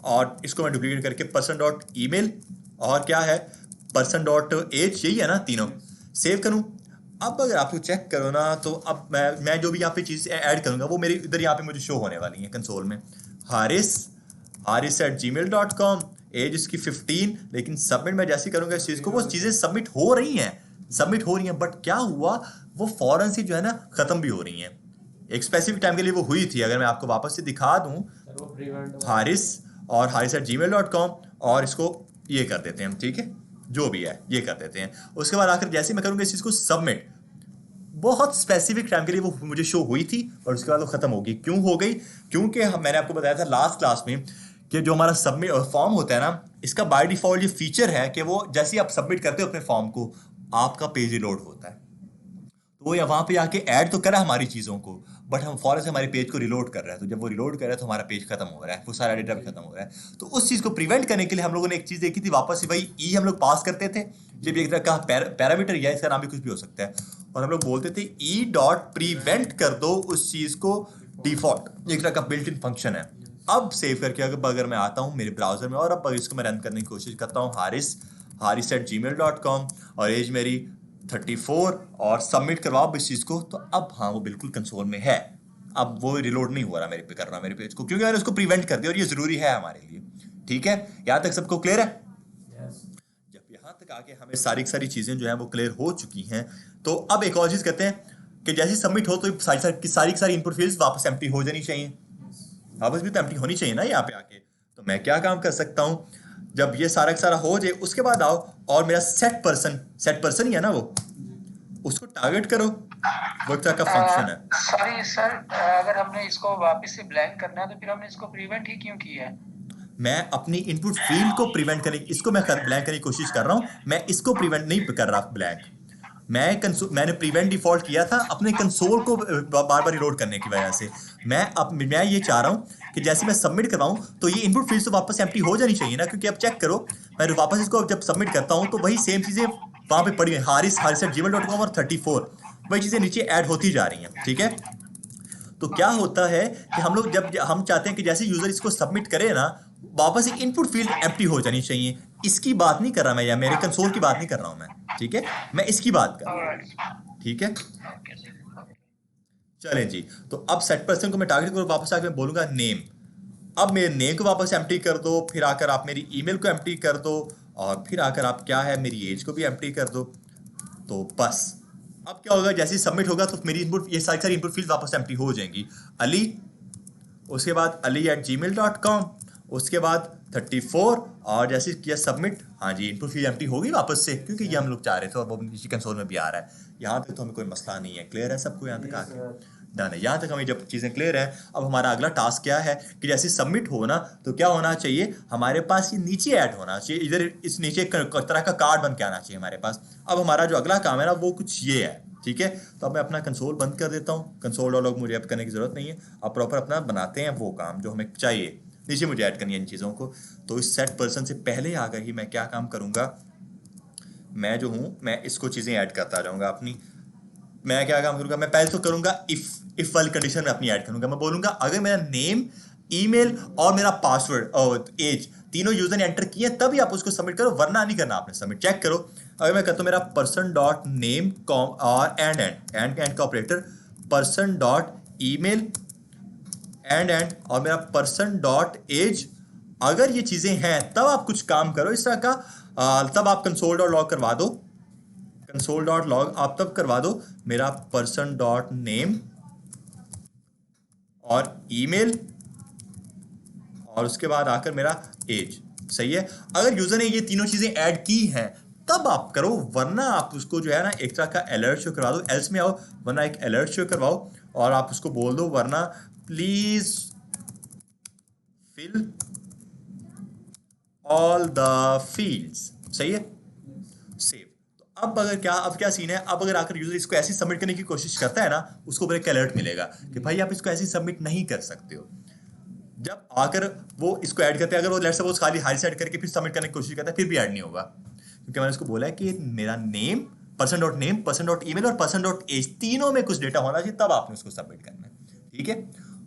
S1: और इसको मैं डुप्लीकेट करके पर्सन डॉट ईमेल और क्या है पर्सन डॉट एज, यही है ना तीनों, सेव करूं। अब अगर आप चेक करो ना, तो अब मैं जो भी यहाँ पे चीज़ ऐड करूंगा वो मेरी इधर यहाँ पे मुझे शो होने वाली है कंसोल में। haris@gmail.com, एज इसकी 15, लेकिन सबमिट मैं जैसे करूंगा इस चीज़ को, वो चीज़ें सबमिट हो रही हैं, बट क्या हुआ, वो फौरन से जो है ना ख़त्म भी हो रही हैं। एक स्पेसिफिक टाइम के लिए वो हुई थी, अगर मैं आपको वापस से दिखा दूं,
S2: सर वो प्रिवेंट
S1: हारिस और haris@gmail.com, और इसको ये कर देते हैं हम, ठीक है, जो भी है ये कर देते हैं। उसके बाद आकर जैसे मैं करूंगा इस चीज़ को सबमिट, बहुत स्पेसिफिक टाइम के लिए वो मुझे शो हुई थी और उसके बाद वो खत्म हो गई। क्यों हो गई? क्योंकि मैंने आपको बताया था लास्ट क्लास में कि जो हमारा सबमिट फॉर्म होता है ना, इसका बाय डिफॉल्ट ये फीचर है कि वो जैसे ही आप सबमिट करते हो अपने फॉर्म को, आपका पेज रिलोड होता है। तो वो वहां पे आके ऐड तो करा हमारी चीज़ों को, बट हम फौरन से हमारे पेज को रिलोड कर रहे हैं। तो जब वो रिलोड कर रहा है तो हमारा पेज खत्म हो रहा है, वो सारा डेटा भी खत्म हो रहा है। तो उस चीज़ को प्रिवेंट करने के लिए हम लोगों ने एक चीज़ देखी थी, वापस से वही ई हम लोग पास करते थे, जब एक तरह का पैरामीटर, या इसका नाम भी कुछ भी हो सकता है, और हम लोग बोलते थे ई डॉट प्रिवेंट कर दो उस चीज़ को, डिफॉल्ट एक तरह का बिल्ट इन फंक्शन है। अब सेव करके अगर मैं आता हूँ मेरे ब्राउजर में और अब इसको मैं रन करने की कोशिश करता हूँ, haris@gmail.com, और एज मेरी 34, और सबमिट करवाओ इस चीज़ को, तो अब हाँ वो बिल्कुल कंसोल में है। अब वो रिलोड नहीं हो रहा मेरे पे, कर रहा मेरे पेज को, क्योंकि मैंने उसको प्रिवेंट कर दिया और ये ज़रूरी है हमारे लिए, ठीक है। यहाँ तक सबको क्लियर है?
S2: यस
S1: जब यहाँ तक आके हमें सारी सारी चीज़ें जो हैं वो क्लियर हो चुकी हैं, तो अब एक और चीज़ कहते हैं कि जैसे सबमिट हो तो सारी सारी इनपुट फील्ड्स वापस एम्प्टी हो जानी चाहिए, वापस भी तो एम्प्टी होनी चाहिए ना यहाँ पे आके। तो मैं क्या काम कर सकता हूँ, जब ये सारा का सारा हो जाए उसके बाद आओ और मेरा सेट पर्सन ही है ना वो, उसको टारगेट करो, वो एक तरह का फंक्शन है।
S3: सॉरी सर, अगर हमने इसको वापस से ब्लैंक करना है तो फिर हमने इसको प्रिवेंट ही क्यों किया है?
S1: मैं अपनी इनपुट फील्ड को प्रिवेंट करने, इसको मैं ब्लैंक करने की कोशिश कर रहा हूँ, मैं इसको प्रिवेंट नहीं कर रहा ब्लैंक। मैंने प्रिवेंट डिफॉल्ट किया था अपने कंसोल को बार बार रिलोड करने की वजह से। मैं ये चाह रहा हूँ कि जैसे मैं सबमिट करवाऊँ तो ये इनपुट फील्ड तो वापस एम्प्टी हो जानी चाहिए ना, क्योंकि अब चेक करो, मैं वापस इसको जब सबमिट करता हूँ तो वही सेम चीज़ें वहाँ पे पड़ी हैं, haris@gmail.com और 34, वही चीज़ें नीचे ऐड होती जा रही हैं, ठीक है। तो क्या होता है कि हम लोग जब हम चाहते हैं कि जैसे यूजर इसको सबमिट करे ना, वापस एक इनपुट फील्ड एम्प्टी हो जानी चाहिए। इसकी बात नहीं कर रहा मैं, या मेरे कंसोल की बात नहीं कर रहा हूं मैं, ठीक है, मैं इसकी बात कर रहा हूं, ठीक है। चलें जी, तो अब सेट पर्सन को मैं टारगेट करूँ, वापस आकर मैं बोलूंगा नेम। अब मेरे नेम को वापस एम्प्टी कर दो, फिर आकर आप मेरी ईमेल को एम्प्टी कर दो, और फिर आकर आप क्या है मेरी एज को भी एम्प्टी कर दो। तो बस अब क्या होगा, जैसे ही सबमिट होगा तो मेरी इनपुट, ये सारी सारी इनपुट फील्ड वापस एम्प्टी हो जाएंगी। अली, उसके बाद ali@gmail.com, उसके बाद 34, और जैसे किया सबमिट, हाँ जी इनपुट फील्ड एम्प्टी होगी वापस से, क्योंकि ये हम लोग चाह रहे थे और वो नीचे कंसोल में भी आ रहा है। यहाँ तक तो हमें कोई मसला नहीं है, क्लियर है सबको यहाँ तक आके? डन है, यहाँ तक हमें जब चीज़ें क्लियर है, अब हमारा अगला टास्क क्या है कि जैसे सबमिट हो ना, तो क्या होना चाहिए हमारे पास, ये नीचे ऐड होना चाहिए, इधर इस नीचे एक तरह का कार्ड बन के आना चाहिए हमारे पास। अब हमारा जो अगला काम है ना वो कुछ ये है, ठीक है। तो अब मैं अपना कंसोल बंद कर देता हूँ, कंसोल डॉलॉग मुझे ऐड करने की ज़रूरत नहीं है। अब प्रॉपर अपना बनाते हैं वो काम जो हमें चाहिए, नीचे मुझे ऐड करनी है इन चीज़ों को। तो इस सेट पर्सन से पहले आकर ही मैं क्या काम करूँगा, मैं जो हूँ मैं इसको चीज़ें ऐड करता जाऊँगा अपनी। मैं क्या काम करूँगा, मैं पहले तो करूँगा इफ वाली कंडीशन में अपनी ऐड करूँगा। मैं बोलूँगा अगर मेरा नेम, ईमेल और मेरा पासवर्ड और एज तीनों यूजर ने एंटर किए तभी आप उसको सबमिट करो, वरना नहीं करना आपने सबमिट। चेक करो, अगर मैं कहता हूँ मेरा पर्सन डॉट नेम कॉम और एंड का operator, person dot email and और मेरा पर्सन डॉट एज, अगर ये चीज़ें हैं तब आप कुछ काम करो इस तरह का, तब आप कंसोल डॉट लॉग करवा दो, कंसोल डॉट लॉग आप तब करवा दो मेरा पर्सन डॉट नेम और ईमेल, और उसके बाद आकर मेरा एज, सही है। अगर यूजर ने ये तीनों चीजें ऐड की हैं तब आप करो, वरना आप उसको जो है ना एक तरह का अलर्ट शो करवा दो, एल्स में आओ, वरना एक अलर्ट शो करवाओ और आप उसको बोल दो, वरना please fill all the fields, सही है, सेव। तो अब क्या सीन है, अब अगर आकर यूजर इसको ऐसी सबमिट करने की कोशिश करता है ना, उसको ऊपर एक अलर्ट मिलेगा कि भाई आप इसको ऐसी सबमिट नहीं कर सकते हो। जब आकर वो इसको ऐड करते हैं, अगर वो लेट्स सपोज खाली हाई सेट करके फिर सबमिट करने की कोशिश करता है, फिर भी ऐड नहीं होगा, क्योंकि मैंने उसको बोला है कि मेरा नेम, पर्सन.नेम, पर्सन.ईमेल और पर्सन.एज तीनों में कुछ डेटा होना चाहिए, तब आपने उसको सबमिट करना है। ठीक है,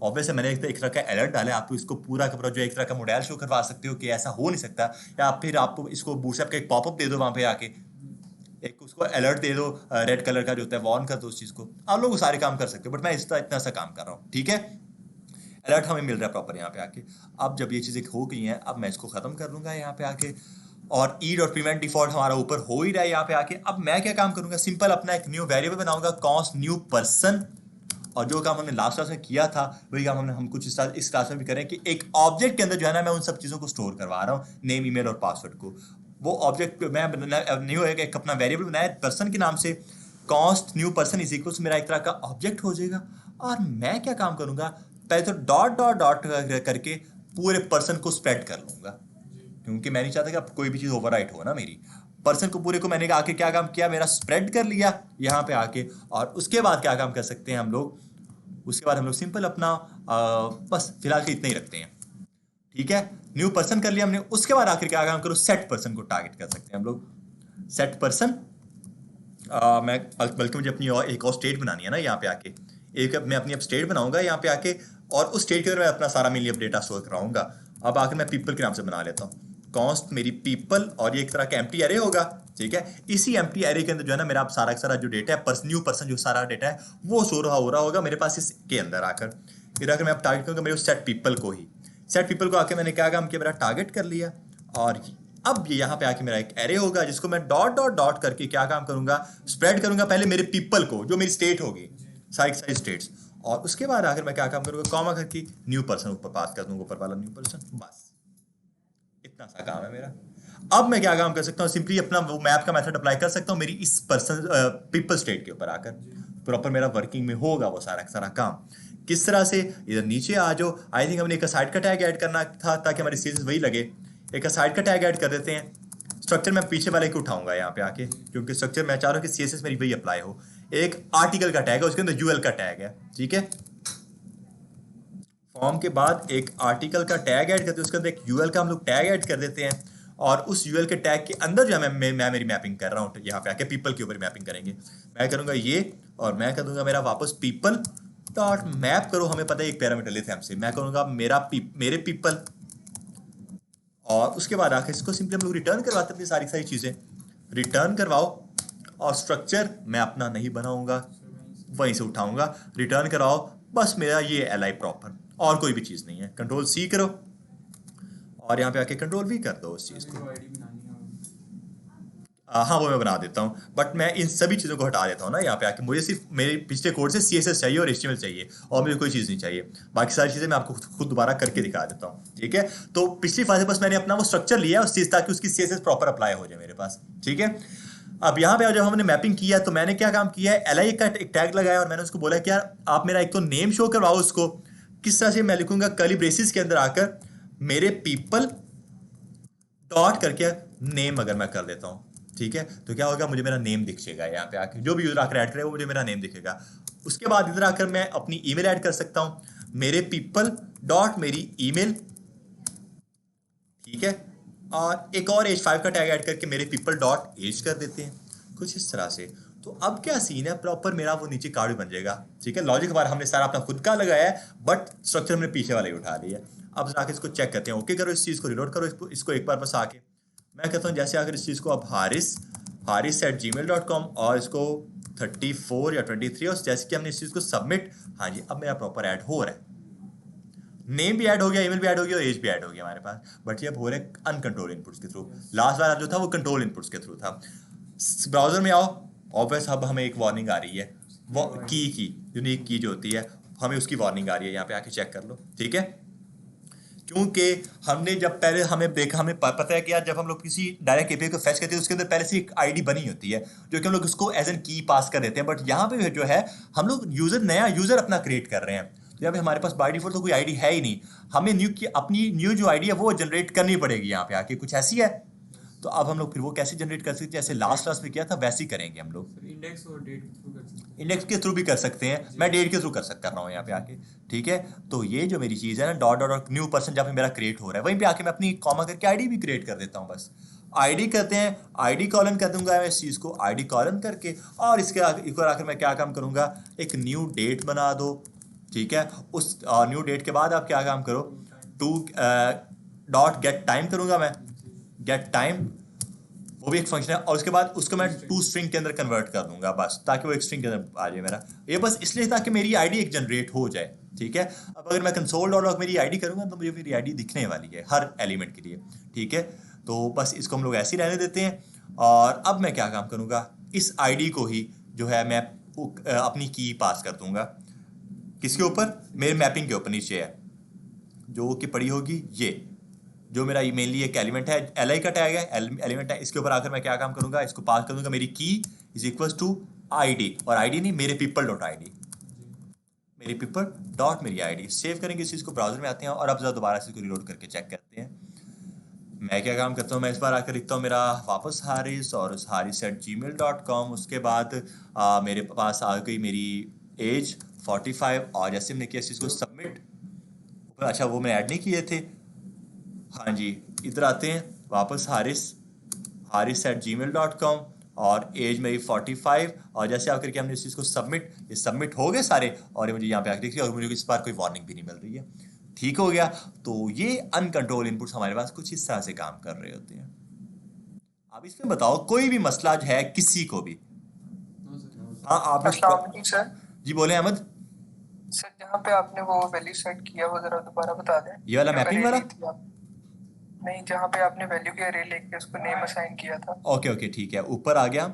S1: ऑब्वियसली मैंने एक तरह का अलर्ट डाला है, आप तो इसको पूरा का पूरा जो एक तरह का मॉडल शो करवा सकते हो कि ऐसा हो नहीं सकता, या फिर आपको इसको बूटस्ट्रैप का एक पॉपअप दे दो, वहाँ पे आके एक उसको अलर्ट दे दो रेड कलर का जो होता है, वॉर्न कर दो उस चीज़ को। आप लोग सारे काम कर सकते हो, बट मैं इतना सा काम कर रहा हूँ। ठीक है, अलर्ट हमें मिल रहा है प्रॉपर यहाँ पे आके। अब जब ये चीज़ें हो गई हैं, अब मैं इसको ख़त्म कर लूँगा यहाँ पे आके, और ई डॉट प्रीवेंट डिफॉल्ट हमारा ऊपर हो ही रहा है यहाँ पे आके। अब मैं क्या काम करूँगा, सिंपल अपना एक न्यू वेरिएबल बनाऊंगा, कॉन्स्ट न्यू पर्सन, और जो काम हमने लास्ट क्लास में किया था वही काम हम कुछ इस क्लास में भी करें कि एक ऑब्जेक्ट के अंदर जो है ना, मैं उन सब चीज़ों को स्टोर करवा रहा हूँ, नेम, ईमेल और पासवर्ड को। वो ऑब्जेक्ट मैं न्यू है एक अपना वेरिएबल बनाया पर्सन के नाम से, const new person is equals मेरा एक तरह का ऑब्जेक्ट हो जाएगा। और मैं क्या काम करूँगा, पहले तो डॉट डॉट डॉट करके पूरे पर्सन को स्प्रेड कर लूँगा, क्योंकि मैं नहीं चाहता कि अब कोई भी चीज़ ओवरराइट हो ना मेरी। पर्सन को पूरे को मैंने आके क्या काम किया, मेरा स्प्रेड कर लिया यहाँ पे आके। और उसके बाद क्या काम कर सकते हैं हम लोग, उसके बाद हम लोग सिंपल अपना बस फिलहाल के इतना ही रखते हैं। ठीक है, न्यू पर्सन कर लिया हमने, उसके बाद आखिर क्या काम करो, सेट पर्सन को टारगेट कर सकते हैं हम लोग। सेट पर्सन मैं बल्कि मुझे अपनी एक और स्टेट बनानी है ना यहाँ पे आके, मैं अपनी अब स्टेट बनाऊंगा यहाँ पे आके, और उस स्टेट के अंदर मैं अपना सारा मेनली अब डेटा स्टोर कराऊंगा। अब आकर मैं पीपल के नाम से बना लेता हूँ, कॉन्स्ट मेरी पीपल, और ये एक तरह का एम्प्टी एरे होगा। ठीक है, इसी एम्प्टी एरे के अंदर जो है ना, मेरा सारा जो डेटा है, न्यू पर्सन जो सारा डेटा है वो स्टोर हो रहा होगा मेरे पास इसके अंदर आकर। फिर अगर मैं अब टारगेट करूँगा मेरे सेट पीपल को ही, सेट पीपल को आके मैंने क्या काम किया, मेरा टारगेट कर लिया। और अब ये यहाँ पे आके मेरा एक एरे होगा जिसको मैं डॉट डॉट डॉट करके क्या काम करूंगा, स्प्रेड करूंगा पहले मेरे पीपल को, जो मेरी स्टेट होगी, सारी स्टेट्स, और उसके बाद आकर मैं क्या काम करूंगा, कॉमा करके न्यू पर्सन ऊपर पास कर दूंगा, ऊपर वाला न्यू पर्सन। बस इतना सा काम है मेरा। अब मैं क्या काम कर सकता हूँ, सिंपली अपना वो मैप का मेथड अप्लाई कर सकता हूँ मेरी इस पर्सन पीपल स्टेट के ऊपर आकर, प्रॉपर मेरा वर्किंग में होगा वो सारा काम। किस तरह से, इधर नीचे आ जाओ, आई थिंक हमने एक साइड का टैग ऐड करना था ताकि हमारी सीरीज वही लगे, एक साइड का टैग ऐड कर देते हैं। स्ट्रक्चर मैं पीछे वाले को उठाऊंगा यहाँ पे आके, क्योंकि स्ट्रक्चर मैं चाह रहा हूँ कि सीएसएस मेरी वही अप्लाई हो। एक आर्टिकल का टैग है, उसके अंदर यूएल का टैग है। ठीक है, फॉर्म के बाद एक आर्टिकल का टैग ऐड करते हैं, उसके अंदर एक यूएल का हम लोग टैग ऐड कर देते हैं, और उस यूएल के टैग के अंदर जो है मैं मेरी मैपिंग कर रहा हूँ यहाँ पे आके, पीपल के ऊपर मैपिंग करेंगे। मैं करूँगा ये, और मैं कर दूंगा मेरा वापस पीपल डॉट मैप करो, हमें पता है एक पैरामीटर लेते हैं हमसे, मैं करूँगा मेरे पीपल, और उसके बाद आकर इसको सिंपली हम लोग रिटर्न करवाते हैं, सारी चीज़ें रिटर्न करवाओ। और स्ट्रक्चर मैं अपना नहीं बनाऊंगा, वहीं से उठाऊंगा, रिटर्न कराओ, बस मेरा ये एल आई प्रॉपर, और कोई भी चीज़ नहीं है। कंट्रोल सी करो, और यहाँ पे आके कंट्रोल वी कर दो उस चीज़ को। हाँ, वो मैं बना देता हूँ, बट मैं इन सभी चीज़ों को हटा देता हूँ ना यहाँ पे आके। मुझे सिर्फ मेरे पिछले कोड से CSS चाहिए और HTML चाहिए, और मुझे कोई चीज़ नहीं चाहिए। बाकी सारी चीज़ें मैं आपको खुद दोबारा करके दिखा देता हूँ। ठीक है, तो पिछली फाइल से बस मैंने अपना वो स्ट्रक्चर लिया उस चीज़, ताकि उसकी CSS प्रॉपर अप्लाई हो जाए मेरे पास। ठीक है, अब यहाँ पे जब हमने मैपिंग किया तो मैंने क्या काम किया है, LI का एक टैग लगाया, और मैंने उसको बोला कि यार आप मेरा एक तो नेम शो करवाओ उसको। किस तरह से मैं लिखूंगा, कर्ली ब्रेसिस के अंदर आकर मेरे पीपल डॉट करके नेम अगर मैं कर देता हूँ। ठीक है, तो क्या होगा, मुझे मेरा नेम दिखेगा यहाँ पे आके, जो भी यूजर आकर ऐड करे वो मुझे मेरा नेम दिखेगा। उसके बाद इधर आकर मैं अपनी ईमेल ऐड कर सकता हूँ, मेरे पीपल डॉट मेरी ईमेल। ठीक है, और एक और H5 का टैग ऐड करके मेरे पीपल डॉट एज कर देते हैं, कुछ इस तरह से। तो अब क्या सीन है, प्रॉपर मेरा वो नीचे कार्ड बन जाएगा। ठीक है, लॉजिक बार हमने सारा अपना खुद का लगाया है, बट स्ट्रक्चर हमने पीछे वाले उठा लिया है। अब जाके इसको चेक करते हैं, ओके करो इस चीज़ को, रिलोड करो इसको एक बार बस आके। मैं कहता हूँ जैसे अगर इस चीज़ को अब haris@gmail.com, और इसको 34 या 23, और जैसे कि हमने इस चीज़ को सबमिट, हाँ जी, अब मेरा प्रॉपर ऐड हो रहा है, नेम भी ऐड हो गया, ईमेल भी ऐड हो गया, और एज भी ऐड हो गया हमारे पास। बट ये अब हो रहा है अनकंट्रोल इनपुट्स के थ्रू। लास्ट बार जो था वो कंट्रोल इनपुट्स के थ्रू था। ब्राउजर में आओ, ऑब्वियस अब हमें एक वार्निंग आ रही है, वो की यूनिक की जो होती है, हमें उसकी वार्निंग आ रही है, यहाँ पे आके चेक कर लो। ठीक है, क्योंकि हमने जब पहले हमें देखा, हमें पता है कि यार जब हम लोग किसी डायरेक्ट एपीआई को फेच करते हैं उसके अंदर पहले से एक आईडी बनी होती है, जो कि हम लोग उसको एज एन की पास कर देते हैं। बट यहाँ पे जो है हम लोग नया यूजर अपना क्रिएट कर रहे हैं, तो यहाँ पे हमारे पास बाय डिफॉल्ट तो कोई आईडी है ही नहीं, हमें अपनी न्यू जो आईडी है वो जनरेट करनी पड़ेगी यहाँ पे आके, कुछ ऐसी है। तो अब हम लोग फिर वो कैसे जनरेट कर सकते हैं, जैसे लास्ट क्लास में किया था वैसे ही करेंगे हम लोग।
S2: इंडेक्स और डेट के थ्रू कर सकते हैं।
S1: इंडेक्स के थ्रू भी कर सकते हैं, मैं डेट के थ्रू कर रहा हूँ यहाँ पे आके, ठीक है। तो ये जो मेरी चीज़ है ना, dot dot dot new person जहाँ पे मेरा क्रिएट हो रहा है, वहीं पे आके मैं अपनी कॉमा करके आईडी भी क्रिएट कर देता हूँ। बस आईडी करते हैं, आईडी कॉलन कर दूंगा मैं इस चीज़ को, आईडी कॉलन करके, और इसके ऊपर आकर मैं क्या काम करूँगा, एक न्यू डेट बना दो, ठीक है। उस न्यू डेट के बाद आप क्या काम करो, टू डॉट गेट टाइम करूँगा मैं, गेट टाइम, वो भी एक फंक्शन है, और उसके बाद उसको मैं टू स्ट्रिंग के अंदर कन्वर्ट कर दूंगा बस, ताकि वो एक स्ट्रिंग के अंदर आ जाए मेरा। ये बस इसलिए ताकि मेरी आईडी एक जनरेट हो जाए, ठीक है। अब अगर मैं कंसोल डॉट लॉग मेरी आईडी करूंगा तो मुझे मेरी आईडी दिखने वाली है हर एलिमेंट के लिए, ठीक है। तो बस इसको हम लोग ऐसे ही रहने देते हैं। और अब मैं क्या काम करूंगा, इस आईडी को ही जो है मैं अपनी की पास कर दूंगा, किसके ऊपर, मेरे मैपिंग के ऊपर नीचे है, जो कि पड़ी होगी ये, जो मेरा मेनली एक एलिमेंट है, एल का टैग है, एलिमेंट है, इसके ऊपर आकर मैं क्या काम करूंगा, इसको पास कर दूंगा मेरी की इज इक्वल टू आईडी, और आईडी नहीं, मेरे पीपल डॉट आईडी, मेरी पीपल डॉट मेरी आईडी। सेव करेंगे इस चीज़ को, ब्राउजर में आते हैं, और अब जरा दोबारा से इसको रिलोड करके चेक करते हैं। मैं क्या काम करता हूँ, मैं इस बार आकर लिखता हूँ मेरा वापस हारिस, और उस haris@gmail.com, उसके बाद मेरे पास आ गई मेरी एज 45, और जैसे हमने किया इस चीज़ को सबमिट, अच्छा वो मैंने ऐड नहीं किए थे, हाँ जी, इधर आते हैं वापस haris@gmail.com, और एज मेरी 45, और जैसे आकर के हमने इस चीज़ को सबमिट, ये सबमिट हो गए सारे, और ये मुझे यहाँ पे आकर देखिए, और मुझे इस बार कोई वार्निंग भी नहीं मिल रही है, ठीक हो गया। तो ये अनकंट्रोल इनपुट्स हमारे पास कुछ इस तरह से काम कर रहे होते हैं। अब इसमें बताओ कोई भी मसला है किसी को भी, हाँ आप
S4: अस्सलाम वालेकुम सर।
S1: जी बोले अहमद
S4: सर जहाँ पे आपने वो वैल्यू सेट किया वो जरा दोबारा बता दें।
S1: ये वाला
S4: जो
S1: मैपिंग
S4: array
S1: वाला?
S4: ली थी आप। नहीं, जहाँ पे आपने वैल्यू के अरे लेके उसको नेम असाइन किया था।
S1: ओके ओके ठीक है, ऊपर आ गया।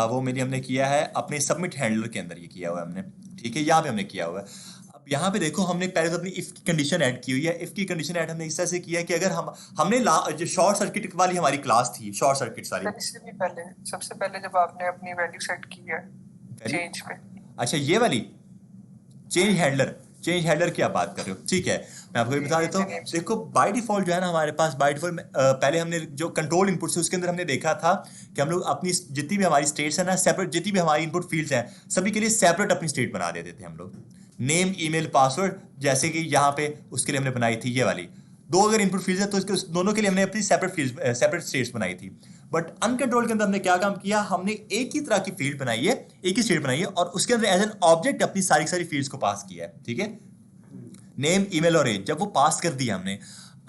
S1: वो मेरी हमने किया है अपने सबमिट हैंडलर के अंदर, ये किया हुआ है हमने, ठीक है, यहाँ पे हमने किया हुआ है। अब यहाँ पे देखो, हमने पहले तो अपनी इफ की कंडीशन ऐड की हुई है। इफ की कंडीशन ऐड हमने इस तरह से किया है कि अगर हमने जो शॉर्ट सर्किट वाली हमारी क्लास थी, शॉर्ट सर्किट वाली,
S4: सर इससे भी पहले, सबसे पहले जब आपने अपनी वैल्यू सेट की है चेंज पे।
S1: अच्छा ये वाली चेंज हैंडलर की आप बात कर रहे हो, ठीक है। मैं आपको ये बता देता हूँ, देखो बाय डिफॉल्ट जो है ना हमारे पास, बाय डिफॉल्ट पहले हमने जो कंट्रोल इनपुट से उसके अंदर हमने देखा था कि हम लोग अपनी जितनी भी हमारी स्टेट्स है ना, सेपरेट, जितनी भी हमारी इनपुट फील्ड्स हैं सभी के लिए सेपरेट अपनी स्टेट बना देते थे हम लोग, नेम ईमेल पासवर्ड, जैसे कि यहाँ पे उसके लिए हमने बनाई थी ये वाली दो, अगर इनपुट फील्ड्स है तो इसके दोनों के लिए हमने अपनी सेपरेट स्टेट्स बनाई थी। बट अनकंट्रोल के अंदर हमने क्या काम किया, हमने एक ही तरह की फील्ड बनाई है, एक ही स्टेट बनाई है, और उसके अंदर एज एन ऑब्जेक्ट अपनी सारी फील्ड्स को पास किया है, ठीक है, नेम ईमेल और एज। जब वो पास कर दिया हमने,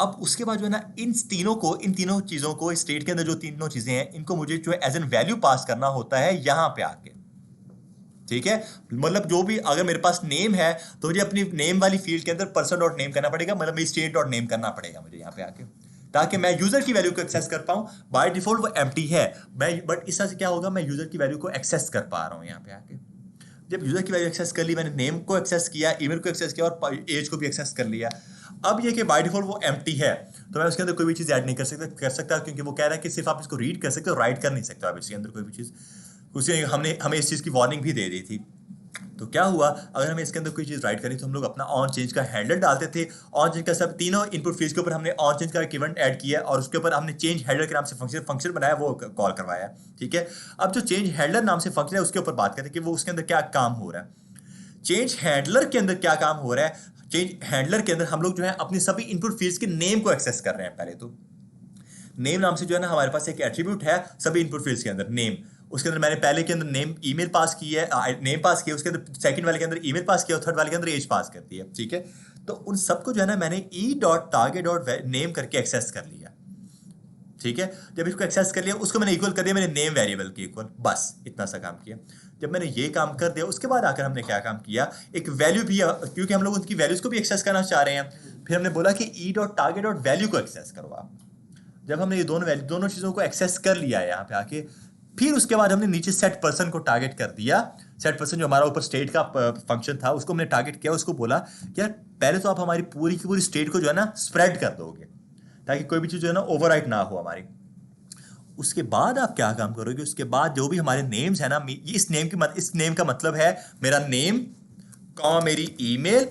S1: अब उसके बाद जो है ना इन तीनों चीज़ों को, स्टेट के अंदर जो तीनों चीज़ें हैं, इनको मुझे जो है एज एन वैल्यू पास करना होता है यहाँ पे आके, ठीक है। मतलब जो भी, अगर मेरे पास नेम है तो मुझे अपनी नेम वाली फील्ड के अंदर पर्सन डॉट नेम करना पड़ेगा, मतलब मेरी स्टेट डॉट नेम करना पड़ेगा मुझे यहाँ पे आके, ताकि मैं यूजर की वैल्यू को एक्सेस कर पाऊँ। बाय डिफॉल्ट वो एम्प्टी है, बट इस तरह से क्या होगा, मैं यूजर की वैल्यू को एक्सेस कर पा रहा हूँ यहाँ पे आके। जब यूजर की वैल्यू एक्सेस कर ली, मैंने नेम को एक्सेस किया, ईमेल को एक्सेस किया, और एज को भी एक्सेस कर लिया। अब ये कि बाय डिफॉल्ट वो एम्प्टी है, तो मैं उसके अंदर कोई भी चीज़ ऐड नहीं कर सकता, क्योंकि वो कह रहा है कि सिर्फ आप इसको रीड कर सकते हो, राइट कर नहीं सकते आप इसके अंदर कोई भी चीज़। उसे हमें इस चीज़ की वार्निंग भी दे दी थी। तो क्या हुआ, अगर हमें इसके अंदर कोई चीज़ राइट करनी तो हम लोग अपना ऑन चेंज का हैंडलर डालते थे। ऑन चेंज का सब तीनों इनपुट फील्ड्स के ऊपर हमने ऑन चेंज का एक इवेंट ऐड किया, और उसके ऊपर हमने चेंज हैंडलर के नाम से फंक्शन बनाया, वो कॉल करवाया, ठीक है। अब जो चेंज हैंडलर नाम से फंक्शन है उसके ऊपर बात करते हैं कि वो उसके अंदर क्या काम हो रहा है। चेंज हैंडलर के अंदर क्या काम हो रहा है, चेंज हैंडलर के अंदर हम लोग जो है अपनी सभी इनपुट फील्ड्स के नेम को एक्सेस कर रहे हैं। पहले तो नेम नाम से जो है ना हमारे पास एक एट्रीब्यूट है सभी इनपुट फील्ड्स के अंदर, नेम। उसके अंदर मैंने पहले के अंदर नेम ईमेल पास की है, नेम पास किया, उसके अंदर सेकंड वाले के अंदर ईमेल पास किया, और थर्ड वाले के अंदर एज पास कर दी है, ठीक है। तो उन सबको जो है ना मैंने e.target.name करके एक्सेस कर लिया, ठीक है। जब इसको एक्सेस कर लिया, उसको मैंने इक्वल कर दिया, मैंने नेम वेरिएबल के इक्वल, बस इतना सा काम किया। जब मैंने ये काम कर दिया, उसके बाद आकर हमने क्या काम किया, एक वैल्यू भी, क्योंकि हम लोग उनकी वैल्यूज को भी एक्सेस करना चाह रहे हैं, फिर हमने बोला कि e.target.value को एक्सेस करवा। जब हमने ये दोनों चीज़ों को एक्सेस कर लिया है यहाँ पे आके, फिर उसके बाद हमने नीचे सेट पर्सन को टारगेट कर दिया। सेट पर्सन जो हमारा ऊपर स्टेट का फंक्शन था, उसको हमने टारगेट किया, उसको बोला कि यार पहले तो आप हमारी पूरी की पूरी स्टेट को जो है ना स्प्रेड कर दोगे, ताकि कोई भी चीज़ जो है ना ओवरराइट ना हो हमारी। उसके बाद आप क्या काम करोगे, उसके बाद जो भी हमारे नेम्स है ना, इस नेम का मतलब है मेरा नेम कॉमा मेरी ईमेल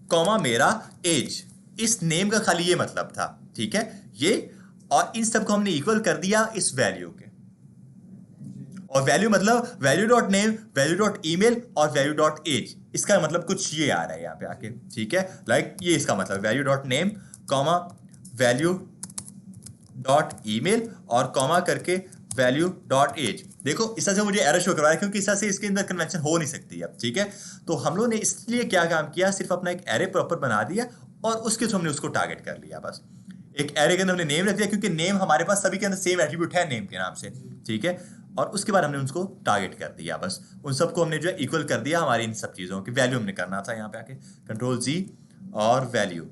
S1: कॉमा मेरा एज, इस नेम का खाली ये मतलब था, ठीक है। ये और इन सबको हमने इक्वल कर दिया इस वैल्यू के, और वैल्यू मतलब value dot name, value dot email और वैल्यू डॉट एज। इसका मतलब कुछ ये आ रहा है यहाँ पे आके, ठीक है, लाइक ये इसका मतलब value dot name comma value dot email और कॉमा करके वैल्यू डॉट एज। देखो इस तरह से मुझे एरर शो करवा रहा है क्योंकि इस तरह से इसके अंदर कन्वेंशन हो नहीं सकती अब, ठीक है। तो हम लोग ने इसलिए क्या काम किया, सिर्फ अपना एक एरे प्रॉपर बना दिया और उसके थ्रू हमने उसको टारगेट कर लिया बस। एक एरे के अंदर हमने नेम रख दिया क्योंकि नेम हमारे पास सभी के अंदर सेम एट्रीब्यूट है नेम के नाम से, ठीक है। और उसके बाद हमने उसको टारगेट कर दिया बस, उन सबको हमने जो है इक्वल कर दिया हमारी इन सब चीज़ों की वैल्यू हमने करना था यहाँ पे आके, कंट्रोल जी और वैल्यू,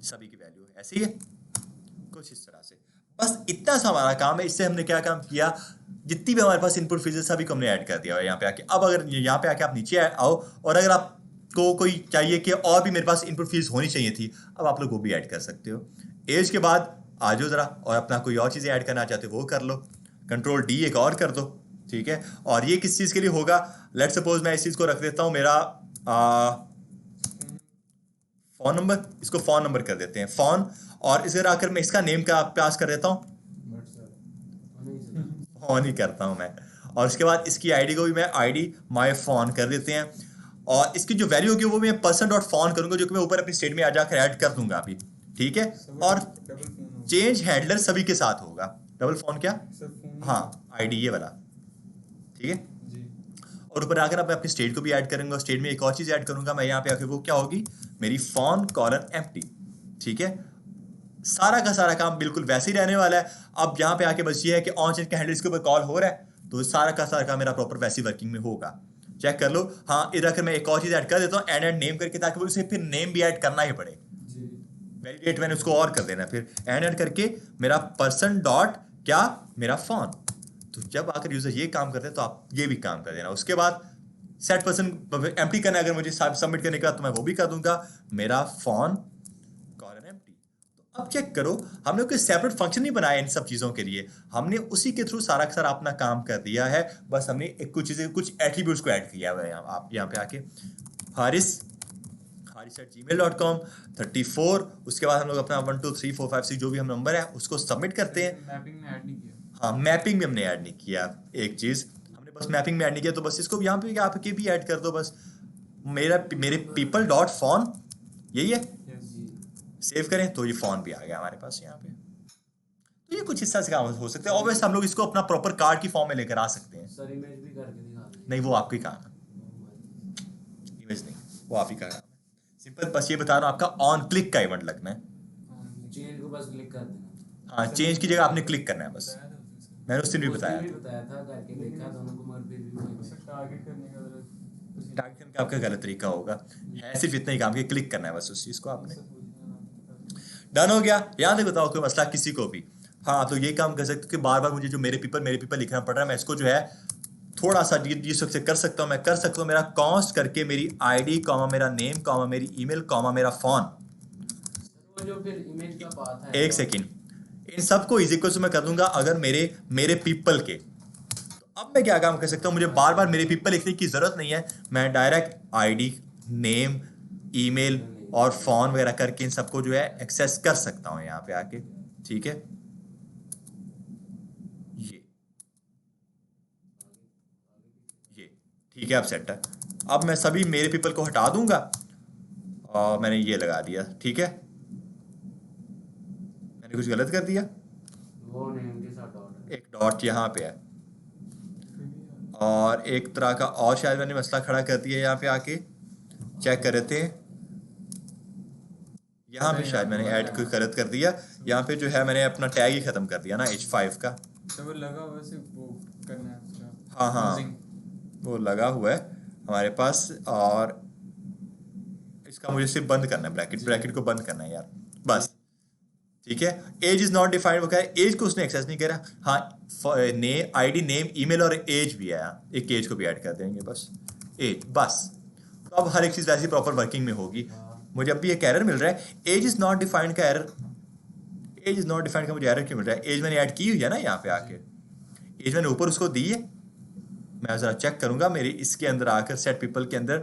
S1: सभी की वैल्यू ऐसे ही है कुछ इस तरह से। बस इतना सा हमारा काम है। इससे हमने क्या काम किया, जितनी भी हमारे पास इनपुट फील्ड सभी को हमने ऐड कर दिया है यहाँ पे आके। अब अगर यहाँ पे आके आप नीचे आओ और अगर आपको कोई चाहिए कि और भी मेरे पास इनपुट फील्ड्स होनी चाहिए थी, अब आप लोग वो भी ऐड कर सकते हो। एज के बाद आ जाओ ज़रा और अपना कोई और चीज़ें ऐड करना चाहते हो वो कर लो, कंट्रोल डी एक और कर दो, ठीक है। और ये किस चीज़ के लिए होगा, लेट सपोज मैं इस चीज़ को रख देता हूँ मेरा फ़ोन नंबर, इसको फ़ोन नंबर कर देते हैं फ़ोन, और इसे आकर मैं इसका नेम का पास कर देता हूँ, फ़ोन ही करता हूँ मैं। और उसके बाद इसकी आईडी को भी मैं आईडी माई फ़ोन कर देते हैं, और इसकी जो वैल्यू होगी वो मैं पर्सन डॉट फ़ोन करूँगा, जो कि मैं ऊपर अपनी स्टेट में आ जाकर ऐड कर दूंगा अभी, ठीक है। और चेंज हैंडलर सभी के साथ होगा। डबल फ़ोन क्या, हाँ आईडी ये वाला, ठीक है। और ऊपर आकर अब मैं अपनी स्टेट को भी ऐड करूंगा, स्टेट में एक और चीज़ ऐड करूंगा मैं यहाँ पे आके, वो क्या होगी, मेरी फ़ोन कॉलन एम्प्टी, ठीक है। सारा का सारा काम बिल्कुल वैसे ही रहने वाला है। अब यहाँ पे आके बस ये है कि ऑन चेंज के हैंडल इसके ऊपर कॉल हो रहा है, तो सारा का सारा काम मेरा प्रॉपर वैसी वर्किंग में होगा। चेक कर लो। हाँ इधर आकर मैं एक और चीज़ ऐड कर देता हूँ, एंड नेम करके, ताकि वो उसे फिर नेम भी ऐड करना ही पड़े। वैलिडेट मैंने उसको और कर देना, फिर एंड करके मेरा पर्सन डॉट क्या, मेरा फ़ोन। तो जब आकर यूज़र ये काम करते हैं तो आप ये भी काम कर देना। उसके बाद सेट पर्सन एम्प्टी करना है, अगर मुझे सबमिट करने के बाद तो मैं वो भी कर दूंगा, मेरा फ़ोन कॉलन एम्प्टी। तो अब चेक करो, हमने कोई सेपरेट फंक्शन नहीं बनाया इन सब चीज़ों के लिए, हमने उसी के थ्रू सारा का सारा अपना काम कर दिया है। बस हमने एक कुछ चीज़ें, कुछ एट्रीब्यूट्स को ऐड किया हुआ है। आप यहाँ पे आके haris@gmail.com 34, उसके बाद हम लोग अपना 1 2 3 4 5 6 जो भी हम नंबर है उसको सबमिट करते हैं।
S2: मैपिंग में ऐड नहीं किया।
S1: हाँ मैपिंग में हमने ऐड नहीं किया, एक चीज़ हमने बस मैपिंग में ऐड नहीं किया, तो बस इसको यहाँ पे आपके भी ऐड कर दो। बस मेरे people डॉट फोन यही है, सेव करें तो ये फ़ोन भी आ गया हमारे पास यहाँ पे। तो ये कुछ हिस्सा से काम हो सकता है। ऑब्वियस हम लोग इसको अपना प्रॉपर कार्ड की फॉर्म में लेकर आ सकते हैं।
S5: सर इमेज भी करके दिखा दें।
S1: नहीं वो आपका ही काम है, इमेज नहीं, वो आप ही का काम है। सिंपल बस ये बता रहा हूँ, आपका ऑन क्लिक का इवेंट लगना है।
S5: चेंज को बस क्लिक कर देना।
S1: हाँ चेंज की जगह आपने क्लिक करना है बस, मैंने उस दिन भी बताया
S5: था करके देखा दोनों को, मगर फिर भी
S2: टारगेट करने का
S1: टारगेट करने का आपका गलत तरीका होगा, है सिर्फ इतना ही काम कि क्लिक करना है बस उस चीज़ को आपने। डन हो गया। यहाँ तक बताओ कोई मसला किसी को भी। हाँ तो ये काम कर सकते हो कि बार बार मुझे जो मेरे पीपल लिखना पड़ रहा है, मैं इसको जो है थोड़ा सा जिस से कर सकता हूँ, मैं कर सकता हूँ मेरा कॉन्स्ट करके मेरी आईडी कॉमा मेरा नेम कॉमा मेरी ईमेल कॉमा मेरा फ़ोन।
S5: वो जो फिर इमेज का पाथ है,
S1: एक सेकेंड, इन सबको इज इक्वल टू मैं कर दूंगा अगर मेरे पीपल के। तो अब मैं क्या काम कर सकता हूँ, मुझे बार बार मेरे पीपल लिखने की ज़रूरत नहीं है, मैं डायरेक्ट आईडी नेम ईमेल और फ़ोन वगैरह करके इन सबको जो है एक्सेस कर सकता हूँ यहाँ पे आके, ठीक है। ये ठीक है, अब सेट है। अब मैं सभी मेरे पीपल को हटा दूंगा और मैंने ये लगा दिया, ठीक है। मैंने कुछ गलत कर दिया,
S5: वो नेम के साथ डॉट
S1: एक डॉट यहाँ पे है और एक तरह का और शायद मैंने मसला खड़ा कर दिया यहाँ पे आके। चेक कर रहे थे, यहाँ पे शायद मैंने ऐड कुछ गलत कर दिया। यहाँ पे जो है मैंने अपना टैग ही ख़त्म कर दिया ना H5 का।
S2: तो वो लगा हुआ से वो करना है उसका।
S1: हाँ हाँ वो लगा हुआ है हमारे पास, और इसका मुझे सिर्फ बंद करना है, ब्रैकेट को बंद करना है यार, बस ठीक है। एज इज नॉट डिफाइंड, वो कह रहा है एज को उसने एक्सेस नहीं करा। हाँ आईडी नेम ईमेल और एज भी है, एक एज को भी ऐड कर देंगे बस, एज बस। तो अब हर एक चीज़ वैसी प्रॉपर वर्किंग में होगी। मुझे अब भी एक एरर मिल रहा है, एज इज नॉट डिफाइंड का error, age is not defined का मुझे एरर क्यों मिल रहा है। एज मैंने ऐड की हुई है ना यहाँ पे आके, एज मैंने ऊपर उसको दी है। मैं ज़रा चेक करूँगा मेरी इसके अंदर आकर सेट पीपल के अंदर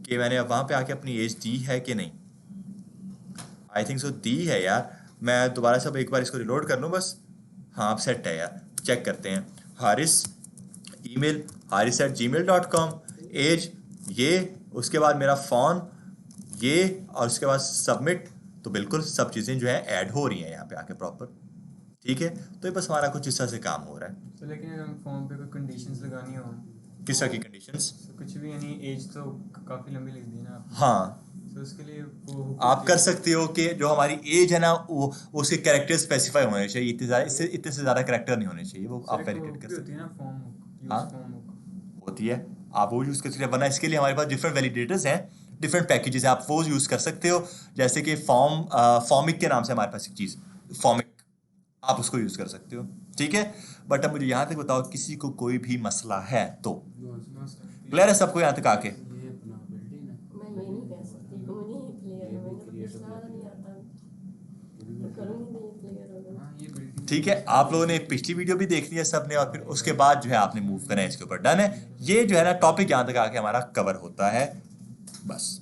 S1: कि मैंने अब वहाँ पे आके अपनी एज दी है कि नहीं। आई थिंक सो दी है यार, मैं दोबारा सब एक बार इसको रिलोड कर लूँ बस। हाँ अब सेट है यार, चेक करते हैं। हारिस ईमेल haris@gmail.com, एज ये, उसके बाद मेरा फ़ोन ये, और उसके बाद सबमिट। तो बिल्कुल सब चीज़ें जो है ऐड हो रही हैं यहाँ पे आके प्रॉपर। ठीक है, तो ये बस हमारा कुछ इस तरह से काम हो रहा है।
S2: तो लेकिन अगर हम फॉर्म पे कोई कंडीशंस लगानी हो,
S1: किस तरह की कंडीशंस?
S2: तो कुछ भी यानी एज तो काफ़ी लंबी लिख दी ना आपने,
S1: हाँ,
S2: तो उसके लिए वो
S1: आप कर सकते हो कि जो हमारी एज है ना वो उसके कैरेक्टर स्पेसिफाई होने चाहिए, इतने से ज़्यादा कैरेक्टर नहीं होने चाहिए, वो आप वेरीफाइड कर सकते
S2: होती है ना फॉर्म यूज
S1: हाँ।
S2: फॉर्म
S1: हो। होती है, आप वो यूज़ कर सकते हैं, वरना इसके लिए हमारे पास डिफरेंट वैलिडेटर्स हैं, डिफरेंट पैकेजेस हैं, आप वो यूज़ कर सकते हो। जैसे कि फॉर्मिक के नाम से हमारे पास एक चीज़ फॉर्मिक, आप उसको यूज़ कर सकते हो। ठीक है, बट अब मुझे यहाँ तक बताओ किसी को कोई भी मसला है तो क्लियर है सबको यहाँ तक आके?
S5: ये अपना बिल्डिंग है।
S6: मैं ये नहीं कह सकती कि मुझे ये क्लियर है, मैंने तो पिछला वाला नहीं आता, मैं करूँगी तो ये क्लियर होगा।
S2: हाँ ये बिल्डिंग
S1: ठीक है, आप लोगों ने पिछली वीडियो भी देख ली है सबने, और फिर उसके बाद जो है आपने मूव करना है इसके ऊपर। डन है, ये जो है ना टॉपिक यहाँ तक आके हमारा कवर होता है बस।